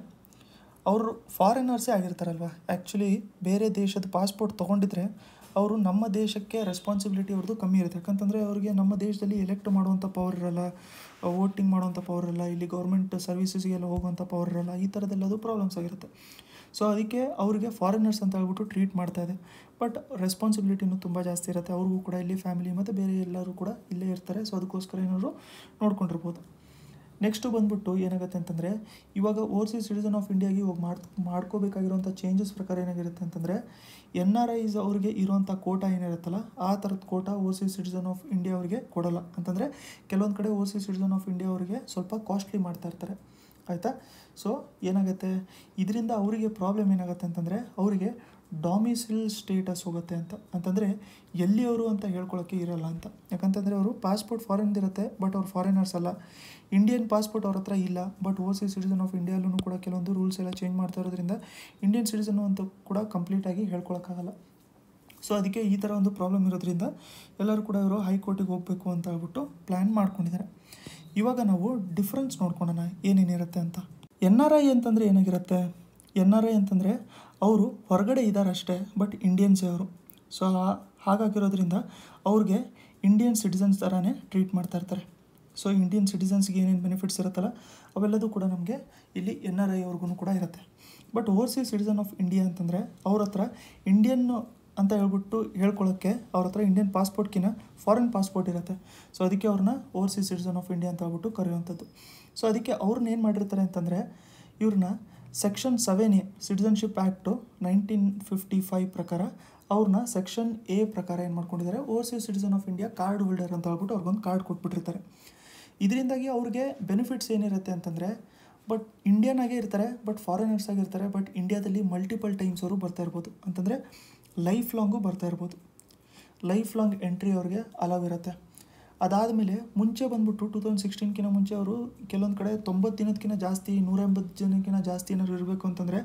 ಅವರು ಫಾರಿನರ್ಸೇ ಆಗಿರ್ತಾರಲ್ವ, ಆ್ಯಕ್ಚುಲಿ ಬೇರೆ ದೇಶದ ಪಾಸ್ಪೋರ್ಟ್ ತೊಗೊಂಡಿದ್ರೆ ಅವರು ನಮ್ಮ ದೇಶಕ್ಕೆ ರೆಸ್ಪಾನ್ಸಿಬಿಲಿಟಿ ಅವ್ರದ್ದು ಕಮ್ಮಿ ಇರುತ್ತೆ. ಯಾಕಂತಂದರೆ ಅವ್ರಿಗೆ ನಮ್ಮ ದೇಶದಲ್ಲಿ ಎಲೆಕ್ಟ್ ಮಾಡುವಂಥ ಪವರ್ ಇರಲ್ಲ, ವೋಟಿಂಗ್ ಮಾಡುವಂಥ ಪವರ್ ಇರಲ್ಲ, ಇಲ್ಲಿ ಗೌರ್ಮೆಂಟ್ ಸರ್ವಿಸಸ್ಗೆಲ್ಲ ಹೋಗುವಂಥ ಪವರ್ ಇರಲ್ಲ, ಈ ಥರದ್ದೆಲ್ಲದು ಪ್ರಾಬ್ಲಮ್ಸ್ ಆಗಿರುತ್ತೆ. ಸೊ ಅದಕ್ಕೆ ಅವರಿಗೆ ಫಾರಿನರ್ಸ್ ಅಂತ ಹೇಳ್ಬಿಟ್ಟು ಟ್ರೀಟ್ ಮಾಡ್ತಾ ಇದೆ. ಬಟ್ ರೆಸ್ಪಾನ್ಸಿಬಿಲಿಟಿನೂ ತುಂಬ ಜಾಸ್ತಿ ಇರುತ್ತೆ, ಅವ್ರಿಗೂ ಕೂಡ ಇಲ್ಲಿ ಫ್ಯಾಮಿಲಿ ಮತ್ತು ಬೇರೆ ಎಲ್ಲರೂ ಕೂಡ ಇಲ್ಲೇ ಇರ್ತಾರೆ. ಸೊ ಅದಕ್ಕೋಸ್ಕರ ಏನಾದ್ರು ನೋಡ್ಕೊಂಡಿರ್ಬೋದು. ನೆಕ್ಸ್ಟು ಬಂದ್ಬಿಟ್ಟು ಏನಾಗುತ್ತೆ ಅಂತಂದರೆ, ಇವಾಗ ಓವರ್ಸೀಸ್ ಸಿಟಿಸನ್ ಆಫ್ ಇಂಡಿಯಾಗೆ ಇವಾಗ ಮಾಡ್ಕೋಬೇಕಾಗಿರೋಂಥ ಚೇಂಜಸ್ ಪ್ರಕಾರ ಏನಾಗಿರುತ್ತೆ ಅಂತಂದರೆ, NRIs ಅವ್ರಿಗೆ ಇರೋಂಥ ಕೋಟಾ ಏನಿರುತ್ತಲ್ಲ, ಆ ಥರದ quota overseas citizen of India ಅವ್ರಿಗೆ ಕೊಡೋಲ್ಲ. ಅಂತಂದರೆ ಕೆಲವೊಂದು ಕಡೆ ಓವರ್ಸೀಸ್ ಸಿಟಿಸನ್ ಆಫ್ ಇಂಡಿಯಾ ಅವರಿಗೆ ಸ್ವಲ್ಪ ಕಾಸ್ಟ್ಲಿ ಮಾಡ್ತಾ ಇರ್ತಾರೆ, ಆಯಿತಾ. ಸೊ ಏನಾಗುತ್ತೆ, ಇದರಿಂದ ಅವರಿಗೆ ಪ್ರಾಬ್ಲಮ್ ಏನಾಗುತ್ತೆ ಅಂತಂದರೆ, ಅವರಿಗೆ ಡಾಮಿಸಿಲ್ ಸ್ಟೇಟಸ್ ಹೋಗುತ್ತೆ ಅಂತಂದರೆ ಎಲ್ಲಿಯವರು ಅಂತ ಹೇಳ್ಕೊಳ್ಳೋಕ್ಕೆ ಇರಲ್ಲ ಅಂತ. ಯಾಕಂತಂದರೆ ಅವರು ಪಾಸ್ಪೋರ್ಟ್ ಫಾರಿನ್ದಿರುತ್ತೆ, ಬಟ್ ಅವ್ರು ಫಾರಿನರ್ಸ್ ಅಲ್ಲ. ಇಂಡಿಯನ್ ಪಾಸ್ಪೋರ್ಟ್ ಅವ್ರ ಹತ್ರ ಇಲ್ಲ, ಬಟ್ ಓವರ್ಸೀಸ್ ಸಿಟಿಸನ್ ಆಫ್ ಇಂಡಿಯಾಲ್ಲೂ ಕೂಡ ಕೆಲವೊಂದು ರೂಲ್ಸ್ ಎಲ್ಲ ಚೇಂಜ್ ಮಾಡ್ತಾ ಇರೋದ್ರಿಂದ ಇಂಡಿಯನ್ ಸಿಟಿಸನ್ನು ಅಂತ ಕೂಡ ಕಂಪ್ಲೀಟಾಗಿ ಹೇಳ್ಕೊಳಕ್ಕಾಗಲ್ಲ. ಸೊ ಅದಕ್ಕೆ ಈ ಥರ ಒಂದು ಪ್ರಾಬ್ಲಮ್ ಇರೋದ್ರಿಂದ ಎಲ್ಲರೂ ಕೂಡ ಇವರು ಹೈಕೋರ್ಟಿಗೆ ಹೋಗಬೇಕು ಅಂತ ಹೇಳ್ಬಿಟ್ಟು ಪ್ಲ್ಯಾನ್ ಮಾಡ್ಕೊಂಡಿದ್ದಾರೆ. ಇವಾಗ ನಾವು ಡಿಫ್ರೆನ್ಸ್ ನೋಡ್ಕೊಳ್ಳೋಣ ಏನೇನಿರುತ್ತೆ ಅಂತ. NRI ಅಂತಂದರೆ ಏನಾಗಿರುತ್ತೆ, NRI ಅಂತಂದರೆ ಅವರು ಹೊರಗಡೆ ಇದ್ದಾರೆ ಅಷ್ಟೇ, ಬಟ್ ಇಂಡಿಯನ್ಸೇ ಅವರು. ಸೊ ಹಾಗಾಗಿರೋದ್ರಿಂದ ಅವ್ರಿಗೆ ಇಂಡಿಯನ್ ಸಿಟಿಸನ್ಸ್ ಥರನೇ ಟ್ರೀಟ್ ಮಾಡ್ತಾ ಇರ್ತಾರೆ. ಸೊ ಇಂಡಿಯನ್ ಸಿಟಿಸನ್ಸ್ಗೆ ಏನೇನು ಬೆನಿಫಿಟ್ಸ್ ಇರುತ್ತಲ್ಲ ಅವೆಲ್ಲದೂ ಕೂಡ ನಮಗೆ ಇಲ್ಲಿ NRI ಅವ್ರಿಗೂ ಕೂಡ ಇರುತ್ತೆ. But overseas citizen of India ಅಂತಂದರೆ ಅವ್ರ ಹತ್ರ ಇಂಡಿಯನ್ ಅಂತ ಹೇಳ್ಬಿಟ್ಟು ಹೇಳ್ಕೊಳ್ಳೋಕ್ಕೆ ಅವ್ರ ಹತ್ರ ಇಂಡಿಯನ್ ಪಾಸ್ಪೋರ್ಟ್ಗಿನ್ನ ಫಾರಿನ್ ಪಾಸ್ಪೋರ್ಟ್ ಇರುತ್ತೆ. ಸೊ ಅದಕ್ಕೆ ಅವ್ರನ್ನ ಓವರ್ಸೀಸ್ ಸಿಟಿಸನ್ ಆಫ್ ಇಂಡಿಯಾ ಅಂತ ಹೇಳ್ಬಿಟ್ಟು ಕರೆಯುವಂಥದ್ದು. ಸೊ ಅದಕ್ಕೆ ಅವ್ರನ್ನ ಏನು ಮಾಡಿರ್ತಾರೆ ಅಂತಂದರೆ, ಇವ್ರನ್ನ ಸೆಕ್ಷನ್ 7A ಸಿಟಿಸನ್ಶಿಪ್ ಆ್ಯಕ್ಟು 1955 ಪ್ರಕಾರ ಅವ್ರನ್ನ ಸೆಕ್ಷನ್ A ಪ್ರಕಾರ ಏನು ಮಾಡ್ಕೊಂಡಿದ್ದಾರೆ, overseas citizen of India card holder ಅಂತ ಹೇಳ್ಬಿಟ್ಟು ಅವ್ರಿಗೊಂದು ಕಾರ್ಡ್ ಕೊಟ್ಬಿಟ್ಟಿರ್ತಾರೆ. ಇದರಿಂದಾಗಿ ಅವ್ರಿಗೆ ಬೆನಿಫಿಟ್ಸ್ ಏನಿರುತ್ತೆ ಅಂತಂದರೆ, ಬಟ್ ಇಂಡಿಯನ್ ಆಗೇ ಇರ್ತಾರೆ, ಬಟ್ ಫಾರಿನರ್ಸ್ ಆಗಿರ್ತಾರೆ, ಬಟ್ ಇಂಡಿಯಾದಲ್ಲಿ ಮಲ್ಟಿಪಲ್ ಟೈಮ್ಸ್ ಅವರು ಬರ್ತಾ ಇರ್ಬೋದು. ಅಂತಂದರೆ ಲೈಫ್ ಲಾಂಗು ಬರ್ತಾ ಇರ್ಬೋದು, ಲೈಫ್ ಲಾಂಗ್ ಎಂಟ್ರಿ ಅವ್ರಿಗೆ ಅಲವ್ ಇರುತ್ತೆ. ಅದಾದಮೇಲೆ ಮುಂಚೆ ಬಂದ್ಬಿಟ್ಟು 2016 ಮುಂಚೆ ಅವರು ಕೆಲವೊಂದು ಕಡೆ 90 ದಿನಕ್ಕಿಂತ ಜಾಸ್ತಿ, 180 ಜನಕ್ಕಿಂತ ಜಾಸ್ತಿ ಏನಾದ್ರು ಇರಬೇಕು ಅಂತಂದರೆ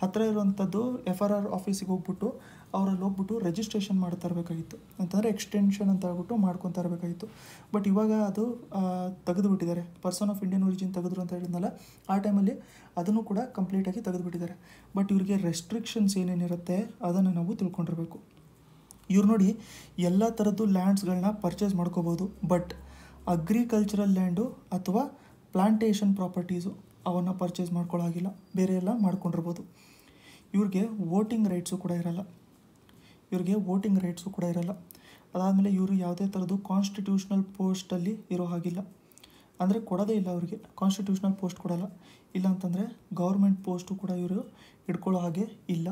ಹತ್ತಿರ ಇರುವಂಥದ್ದು FRR ಆಫೀಸಿಗೆ ಹೋಗ್ಬಿಟ್ಟು ಅವರಲ್ಲಿ ಹೋಗ್ಬಿಟ್ಟು ರಿಜಿಸ್ಟ್ರೇಷನ್ ಮಾಡ್ತಾ ಇರಬೇಕಾಗಿತ್ತು, ಅಂತಂದರೆ ಎಕ್ಸ್ಟೆನ್ಷನ್ ಅಂತ ಹೇಳ್ಬಿಟ್ಟು ಮಾಡ್ಕೊತಾ ಇರಬೇಕಾಗಿತ್ತು. ಬಟ್ ಇವಾಗ ಅದು ತೆಗೆದುಬಿಟ್ಟಿದ್ದಾರೆ, ಪರ್ಸನ್ ಆಫ್ ಇಂಡಿಯನ್ ಒರಿಜಿನ್ ತೆಗೆದ್ರು ಅಂತ ಹೇಳಿದ್ನಲ್ಲ, ಆ ಟೈಮಲ್ಲಿ ಅದನ್ನು ಕೂಡ ಕಂಪ್ಲೀಟಾಗಿ ತೆಗೆದುಬಿಟ್ಟಿದ್ದಾರೆ. ಬಟ್ ಇವ್ರಿಗೆ ರೆಸ್ಟ್ರಿಕ್ಷನ್ಸ್ ಏನೇನಿರುತ್ತೆ ಅದನ್ನು ನಾವು ತಿಳ್ಕೊಂಡಿರಬೇಕು. ಇವ್ರು ನೋಡಿ ಎಲ್ಲ ಥರದ್ದು ಲ್ಯಾಂಡ್ಸ್ಗಳನ್ನ ಪರ್ಚೇಸ್ ಮಾಡ್ಕೋಬೋದು, ಬಟ್ ಅಗ್ರಿಕಲ್ಚರಲ್ ಲ್ಯಾಂಡು ಅಥವಾ ಪ್ಲಾಂಟೇಷನ್ ಪ್ರಾಪರ್ಟೀಸು ಅವನ್ನು ಪರ್ಚೇಸ್ ಮಾಡ್ಕೊಳ್ಳೋಗಿಲ್ಲ, ಬೇರೆ ಎಲ್ಲ ಮಾಡ್ಕೊಂಡಿರ್ಬೋದು. ಇವ್ರಿಗೆ ವೋಟಿಂಗ್ ರೈಟ್ಸು ಕೂಡ ಇರಲ್ಲ. ಅದಾದಮೇಲೆ ಇವರು ಯಾವುದೇ ಥರದ್ದು ಕಾನ್ಸ್ಟಿಟ್ಯೂಷನಲ್ ಪೋಸ್ಟಲ್ಲಿ ಇರೋ ಹಾಗಿಲ್ಲ, ಅಂದರೆ ಕೊಡೋದೇ ಇಲ್ಲ ಅವರಿಗೆ, ಕಾನ್ಸ್ಟಿಟ್ಯೂಷನಲ್ ಪೋಸ್ಟ್ ಕೊಡೋಲ್ಲ. ಇಲ್ಲ ಅಂತಂದರೆ ಗೌರ್ಮೆಂಟ್ ಪೋಸ್ಟು ಕೂಡ ಇವರು ಇಟ್ಕೊಳ್ಳೋ ಹಾಗೆ ಇಲ್ಲ.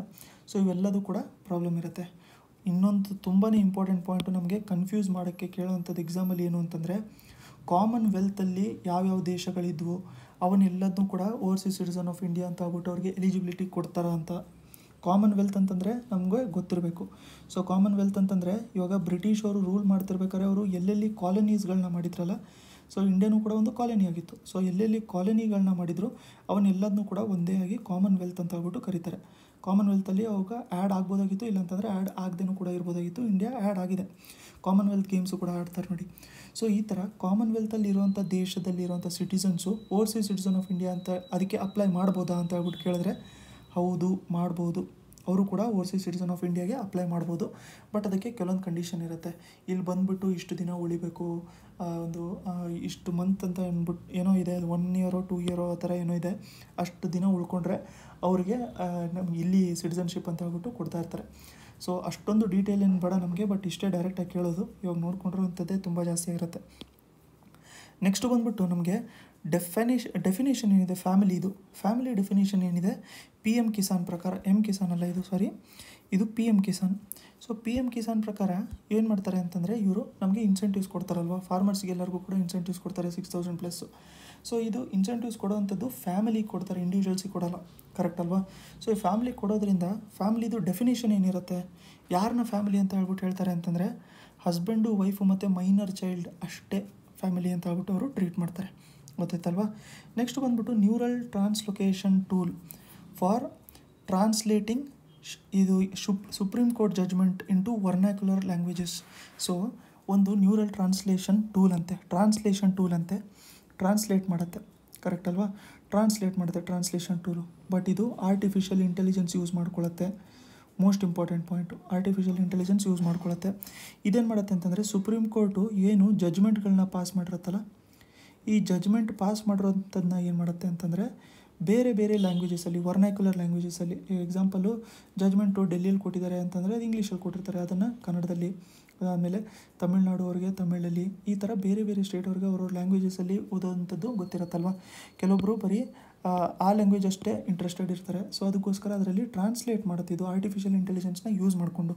ಸೊ ಇವೆಲ್ಲದೂ ಕೂಡ ಪ್ರಾಬ್ಲಮ್ ಇರುತ್ತೆ. ಇನ್ನೊಂದು ತುಂಬಾ ಇಂಪಾರ್ಟೆಂಟ್ ಪಾಯಿಂಟು ನಮಗೆ ಕನ್ಫ್ಯೂಸ್ ಮಾಡೋಕ್ಕೆ ಕೇಳೋವಂಥದ್ದು ಎಕ್ಸಾಮಲ್ಲಿ ಏನು ಅಂತಂದರೆ, ಕಾಮನ್ವೆಲ್ತಲ್ಲಿ ಯಾವ್ಯಾವ ದೇಶಗಳಿದ್ವು, ಅವನ್ನೆಲ್ಲದನ್ನೂ ಕೂಡ ಓವರ್ಸೀಸ್ ಸಿಟಿಸನ್ ಆಫ್ ಇಂಡಿಯಾ ಅಂತ ಆಗ್ಬಿಟ್ಟು ಅವ್ರಿಗೆ ಎಲಿಜಿಬಿಲಿಟಿ ಕೊಡ್ತಾರ ಅಂತ. ಕಾಮನ್ವೆಲ್ತ್ ಅಂತಂದರೆ ನಮಗೆ ಗೊತ್ತಿರಬೇಕು. ಸೊ ಕಾಮನ್ವೆಲ್ತ್ ಅಂತಂದರೆ ಇವಾಗ ಬ್ರಿಟಿಷ್ ಅವರು ರೂಲ್ ಮಾಡ್ತಿರ್ಬೇಕಾದ್ರೆ ಅವರು ಎಲ್ಲೆಲ್ಲಿ ಕಾಲನೀಸ್ಗಳನ್ನ ಮಾಡಿದ್ರಲ್ಲ, ಸೊ ಇಂಡಿಯಾನೂ ಕೂಡ ಒಂದು ಕಾಲನಿ ಆಗಿತ್ತು. ಸೊ ಎಲ್ಲೆಲ್ಲಿ ಕಾಲನಿಗಳನ್ನ ಮಾಡಿದ್ರು ಅವನ್ನೆಲ್ಲದನ್ನೂ ಕೂಡ ಒಂದೇ ಆಗಿ ಕಾಮನ್ವೆಲ್ತ್ ಅಂತ ಹೇಳ್ಬಿಟ್ಟು ಕರೀತಾರೆ. ಕಾಮನ್ವೆಲ್ತಲ್ಲಿ ಅವಾಗ ಆ್ಯಡ್ ಆಗ್ಬೋದಾಗಿತ್ತು, ಇಲ್ಲಾಂತಂದರೆ ಆ್ಯಡ್ ಆಗದೇನೂ ಕೂಡ ಇರ್ಬೋದಾಗಿತ್ತು. ಇಂಡಿಯಾ ಆ್ಯಡ್ ಆಗಿದೆ. ಕಾಮನ್ವೆಲ್ತ್ ಗೇಮ್ಸು ಕೂಡ ಆಡ್ತಾರೆ ನೋಡಿ. ಸೊ ಈ ಥರ ಕಾಮನ್ವೆಲ್ತಲ್ಲಿ ಇರುವಂಥ ದೇಶದಲ್ಲಿರುವಂಥ citizens overseas citizen of India ಅಂತ ಅದಕ್ಕೆ ಅಪ್ಲೈ ಮಾಡ್ಬೋದಾ ಅಂತ ಹೇಳ್ಬಿಟ್ಟು ಕೇಳಿದ್ರೆ ಹೌದು ಮಾಡ್ಬೋದು. ಅವರು ಕೂಡ ಓವರ್ಸೀಸ್ ಸಿಟಿಸನ್ ಆಫ್ ಇಂಡಿಯಾಗೆ ಅಪ್ಲೈ ಮಾಡ್ಬೋದು. ಬಟ್ ಅದಕ್ಕೆ ಕೆಲವೊಂದು ಕಂಡೀಷನ್ ಇರುತ್ತೆ. ಇಲ್ಲಿ ಬಂದುಬಿಟ್ಟು ಇಷ್ಟು ದಿನ ಉಳಿಬೇಕು, ಒಂದು ಇಷ್ಟು ಮಂತ್ ಅಂತ ಅಂದ್ಬಿಟ್ಟು ಏನೋ ಇದೆ, 1 ಇಯರೋ 2 ಇಯರೋ ಆ ಥರ ಏನೋ ಇದೆ. ಅಷ್ಟು ದಿನ ಉಳ್ಕೊಂಡ್ರೆ ಅವ್ರಿಗೆ ನಮ್ಗೆ ಇಲ್ಲಿ ಸಿಟಿಸನ್ಶಿಪ್ ಅಂತ ಹೇಳ್ಬಿಟ್ಟು ಕೊಡ್ತಾ ಇರ್ತಾರೆ. ಸೊ ಅಷ್ಟೊಂದು ಡೀಟೇಲ್ ಏನು ಬೇಡ ನಮಗೆ, ಬಟ್ ಇಷ್ಟೇ ಡೈರೆಕ್ಟಾಗಿ ಕೇಳೋದು. ಇವಾಗ ನೋಡ್ಕೊಂಡಿರೋಂಥದ್ದೇ ತುಂಬ ಜಾಸ್ತಿ ಆಗಿರುತ್ತೆ. ನೆಕ್ಸ್ಟ್ ಬಂದುಬಿಟ್ಟು ನಮಗೆ ಡೆಫಿನೇಷನ್ ಏನಿದೆ ಫ್ಯಾಮಿಲಿ ಡೆಫಿನೇಷನ್ ಏನಿದೆ PM ಕಿಸಾನ್ ಪ್ರಕಾರ, ಕಿಸಾನ್ ಅಲ್ಲ ಇದು, ಇದು PM Kisan. So PM Kisan ಪ್ರಕಾರ ಏನು ಮಾಡ್ತಾರೆ ಅಂತಂದರೆ ಇವರು ನಮಗೆ ಇನ್ಸೆಂಟಿವ್ಸ್ ಕೊಡ್ತಾರಲ್ವ, ಫಾರ್ಮರ್ಸ್ಗೆ ಎಲ್ಲರಿಗೂ ಕೂಡ ಇನ್ಸೆಂಟಿವ್ಸ್ ಕೊಡ್ತಾರೆ 6,000+. ಸೊ ಇದು ಇನ್ಸೆಂಟಿವ್ಸ್ ಕೊಡೋವಂಥದ್ದು ಫ್ಯಾಮಿಲಿಗೆ ಕೊಡ್ತಾರೆ, ಇಂಡಿವಿಜುವಲ್ಸಿಗೆ ಕೊಡೋಲ್ಲ. ಕರೆಕ್ಟ್ ಅಲ್ವಾ? ಸೊ ಈ ಫ್ಯಾಮಿಲಿಗೆ ಕೊಡೋದ್ರಿಂದ ಫ್ಯಾಮಿಲಿದು ಡೆಫಿನೇಷನ್ ಏನಿರುತ್ತೆ, ಯಾರನ್ನ ಫ್ಯಾಮಿಲಿ ಅಂತ ಹೇಳ್ಬಿಟ್ಟು ಹೇಳ್ತಾರೆ ಅಂತಂದರೆ ಹಸ್ಬೆಂಡು, ವೈಫು ಮತ್ತು ಮೈನರ್ ಚೈಲ್ಡ್ ಅಷ್ಟೇ ಫ್ಯಾಮಿಲಿ ಅಂತ ಹೇಳ್ಬಿಟ್ಟು ಅವರು ಟ್ರೀಟ್ ಮಾಡ್ತಾರೆ. ಗೊತ್ತಾಯ್ತಲ್ವಾ? ನೆಕ್ಸ್ಟ್ ಬಂದ್ಬಿಟ್ಟು neural translocation tool for translating ಇದು Supreme Court judgement into vernacular languages. So ಒಂದು ನ್ಯೂರಲ್ ಟ್ರಾನ್ಸ್ಲೇಷನ್ ಟೂಲ್ ಅಂತೆ ಟ್ರಾನ್ಸ್ಲೇಟ್ ಮಾಡುತ್ತೆ. ಕರೆಕ್ಟ್ ಅಲ್ವಾ? ಟ್ರಾನ್ಸ್ಲೇಟ್ ಮಾಡುತ್ತೆ ಟ್ರಾನ್ಸ್ಲೇಷನ್ ಟೂಲು. ಬಟ್ ಇದು ಆರ್ಟಿಫಿಷಿಯಲ್ ಇಂಟೆಲಿಜೆನ್ಸ್ ಯೂಸ್ ಮಾಡ್ಕೊಳ್ಳುತ್ತೆ. Most important point, artificial intelligence use ಮಾಡ್ಕೊಳ್ಳುತ್ತೆ. ಇದೇನು ಮಾಡುತ್ತೆ ಅಂತಂದರೆ ಸುಪ್ರೀಂ ಕೋರ್ಟು ಏನು ಜಡ್ಜ್ಮೆಂಟ್ಗಳನ್ನ ಪಾಸ್ ಮಾಡಿರುತ್ತಲ್ಲ, ಈ ಜಡ್ಜ್ಮೆಂಟ್ ಪಾಸ್ ಮಾಡಿರೋಂಥದ್ದನ್ನ ಏನು ಮಾಡುತ್ತೆ ಅಂತಂದರೆ ಬೇರೆ ಬೇರೆ ಲ್ಯಾಂಗ್ವೇಜಸಲ್ಲಿ, ವರ್ನಾಕ್ಯುಲರ್ ಲ್ಯಾಂಗ್ವೇಜಸಲ್ಲಿ, ಎಕ್ಸಾಂಪಲು ಜಡ್ಜ್ಮೆಂಟು ಡೆಲ್ಲಿಯಲ್ಲಿ ಕೊಟ್ಟಿದ್ದಾರೆ ಅಂತಂದರೆ ಅದು ಇಂಗ್ಲೀಷಲ್ಲಿ ಕೊಟ್ಟಿರ್ತಾರೆ, ಅದನ್ನು ಕನ್ನಡದಲ್ಲಿ, ಆಮೇಲೆ ತಮಿಳ್ನಾಡು ಅವ್ರಿಗೆ ತಮಿಳಲ್ಲಿ, ಈ ಥರ ಬೇರೆ ಬೇರೆ ಸ್ಟೇಟ್ ಅವ್ರಿಗೆ ಅವ್ರವ್ರ ಲ್ಯಾಂಗ್ವೇಜಸಲ್ಲಿ ಓದೋವಂಥದ್ದು ಗೊತ್ತಿರುತ್ತಲ್ವ. ಕೆಲವೊಬ್ಬರು ಬರೀ ಆ ಲ್ಯಾಂಗ್ವೇಜ್ ಅಷ್ಟೇ ಇಂಟ್ರೆಸ್ಟೆಡ್ ಇರ್ತಾರೆ. ಸೊ ಅದಕ್ಕೋಸ್ಕರ ಅದರಲ್ಲಿ ಟ್ರಾನ್ಸ್ಲೇಟ್ ಮಾಡುತ್ತೆ ಇದು ಆರ್ಟಿಫಿಷಿಯಲ್ ಇಂಟೆಲಿಜೆನ್ಸ್ನ ಯೂಸ್ ಮಾಡಿಕೊಂಡು.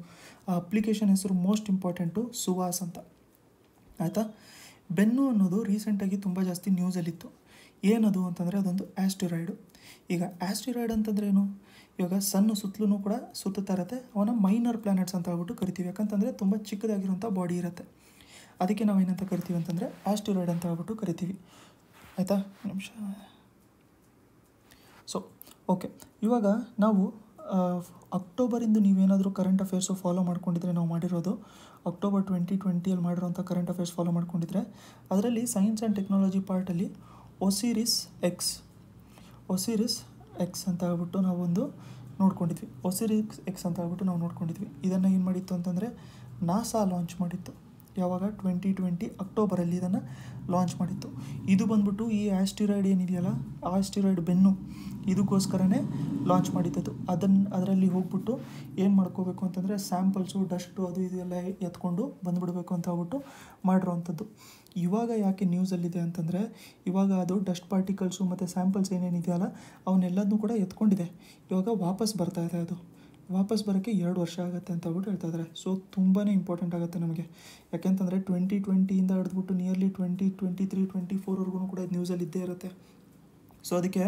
ಆ ಅಪ್ಲಿಕೇಶನ್ ಹೆಸರು ಮೋಸ್ಟ್ ಇಂಪಾರ್ಟೆಂಟು ಸುವಾಸ್ ಅಂತ. ಆಯಿತಾ? ಬೆನ್ನು ಅನ್ನೋದು ರೀಸೆಂಟಾಗಿ ತುಂಬ ಜಾಸ್ತಿ ನ್ಯೂಸಲ್ಲಿತ್ತು. ಏನದು ಅಂತಂದರೆ ಅದೊಂದು ಆಸ್ಟಿರಾಯ್ಡು. ಈಗ ಆಸ್ಟಿರಾಯ್ಡ್ ಅಂತಂದ್ರೆ ಏನು? ಇವಾಗ ಸಣ್ಣ ಸುತ್ತಲೂ ಕೂಡ ಸುತ್ತುತ್ತಾ ಇರುತ್ತೆ. ಅವನ ಮೈನರ್ ಪ್ಲಾನೆಟ್ಸ್ ಅಂತ ಹೇಳ್ಬಿಟ್ಟು ಕರಿತೀವಿ. ಯಾಕಂತಂದರೆ ತುಂಬ ಚಿಕ್ಕದಾಗಿರೋಂಥ ಬಾಡಿ ಇರುತ್ತೆ. ಅದಕ್ಕೆ ನಾವು ಏನಂತ ಕರಿತೀವಿ ಅಂತಂದರೆ ಆಸ್ಟಿರಾಯ್ಡ್ ಅಂತ ಹೇಳ್ಬಿಟ್ಟು ಕರಿತೀವಿ. ಆಯಿತಾ? ನಿಮಿಷ. ಸೊ ಓಕೆ, ಇವಾಗ ನಾವು ಅಕ್ಟೋಬರಿಂದ ನೀವೇನಾದರೂ ಕರೆಂಟ್ ಅಫೇರ್ಸು ಫಾಲೋ ಮಾಡ್ಕೊಂಡಿದ್ರೆ, ನಾವು ಮಾಡಿರೋದು ಅಕ್ಟೋಬರ್ 2020 ಮಾಡಿರೋಂಥ ಕರೆಂಟ್ ಅಫೇರ್ಸ್ ಫಾಲೋ ಮಾಡ್ಕೊಂಡಿದ್ರೆ, ಅದರಲ್ಲಿ ಸೈನ್ಸ್ ಆ್ಯಂಡ್ ಟೆಕ್ನಾಲಜಿ ಪಾರ್ಟಲ್ಲಿ ಒಸಿರಿಸ್ ಎಕ್ಸ್ ಅಂತ ಹೇಳ್ಬಿಟ್ಟು ನಾವೊಂದು ನೋಡ್ಕೊಂಡಿದ್ವಿ. ಒಸಿರಿಸ್ ಎಕ್ಸ್ ಅಂತ ಹೇಳ್ಬಿಟ್ಟು ನಾವು ನೋಡ್ಕೊಂಡಿದ್ವಿ. ಇದನ್ನು ಏನು ಮಾಡಿತ್ತು ಅಂತಂದರೆ ನಾಸಾ ಲಾಂಚ್ ಮಾಡಿತ್ತು. ಯಾವಾಗ? 2020 ಅಕ್ಟೋಬರಲ್ಲಿ ಇದನ್ನು ಲಾಂಚ್ ಮಾಡಿತ್ತು. ಇದು ಬಂದ್ಬಿಟ್ಟು ಈ ಆಸ್ಟಿರಾಯ್ಡ್ ಏನಿದೆಯಲ್ಲ, ಆಸ್ಟಿರಾಯ್ಡ್ ಬೆನ್ನು, ಇದಕ್ಕೋಸ್ಕರನೇ ಲಾಂಚ್ ಮಾಡಿದ್ದದು. ಅದರಲ್ಲಿ ಹೋಗ್ಬಿಟ್ಟು ಏನು ಮಾಡ್ಕೋಬೇಕು ಅಂತಂದರೆ ಸ್ಯಾಂಪಲ್ಸು, ಡಸ್ಟು, ಅದು ಇದೆಲ್ಲ ಎತ್ಕೊಂಡು ಬಂದುಬಿಡಬೇಕು ಅಂತ ಹೇಳ್ಬಿಟ್ಟು ಮಾಡಿರೋವಂಥದ್ದು. ಇವಾಗ ಯಾಕೆ ನ್ಯೂಸಲ್ಲಿದೆ ಅಂತಂದರೆ ಇವಾಗ ಅದು ಡಸ್ಟ್ ಪಾರ್ಟಿಕಲ್ಸು ಮತ್ತು ಸ್ಯಾಂಪಲ್ಸ್ ಏನೇನಿದೆಯಲ್ಲ ಅವನ್ನೆಲ್ಲದನ್ನೂ ಕೂಡ ಎತ್ಕೊಂಡಿದೆ. ಇವಾಗ ವಾಪಸ್ ಬರ್ತಾ ಇದೆ. ಅದು ವಾಪಸ್ ಬರೋಕ್ಕೆ 2 ವರ್ಷ ಆಗುತ್ತೆ ಅಂತ ಹೇಳ್ಬಿಟ್ಟು ಹೇಳ್ತಾ ಇದ್ದಾರೆ. ಸೊ ತುಂಬಾ ಇಂಪಾರ್ಟೆಂಟ್ ಆಗುತ್ತೆ ನಮಗೆ. ಯಾಕೆಂತಂದರೆ 2020 ಹಿಡಿದ್ಬಿಟ್ಟು ನಿಯರ್ಲಿ 2023, 2024 ಕೂಡ ಇದು ನ್ಯೂಸಲ್ಲಿ ಇದ್ದೇ ಇರುತ್ತೆ. ಸೊ ಅದಕ್ಕೆ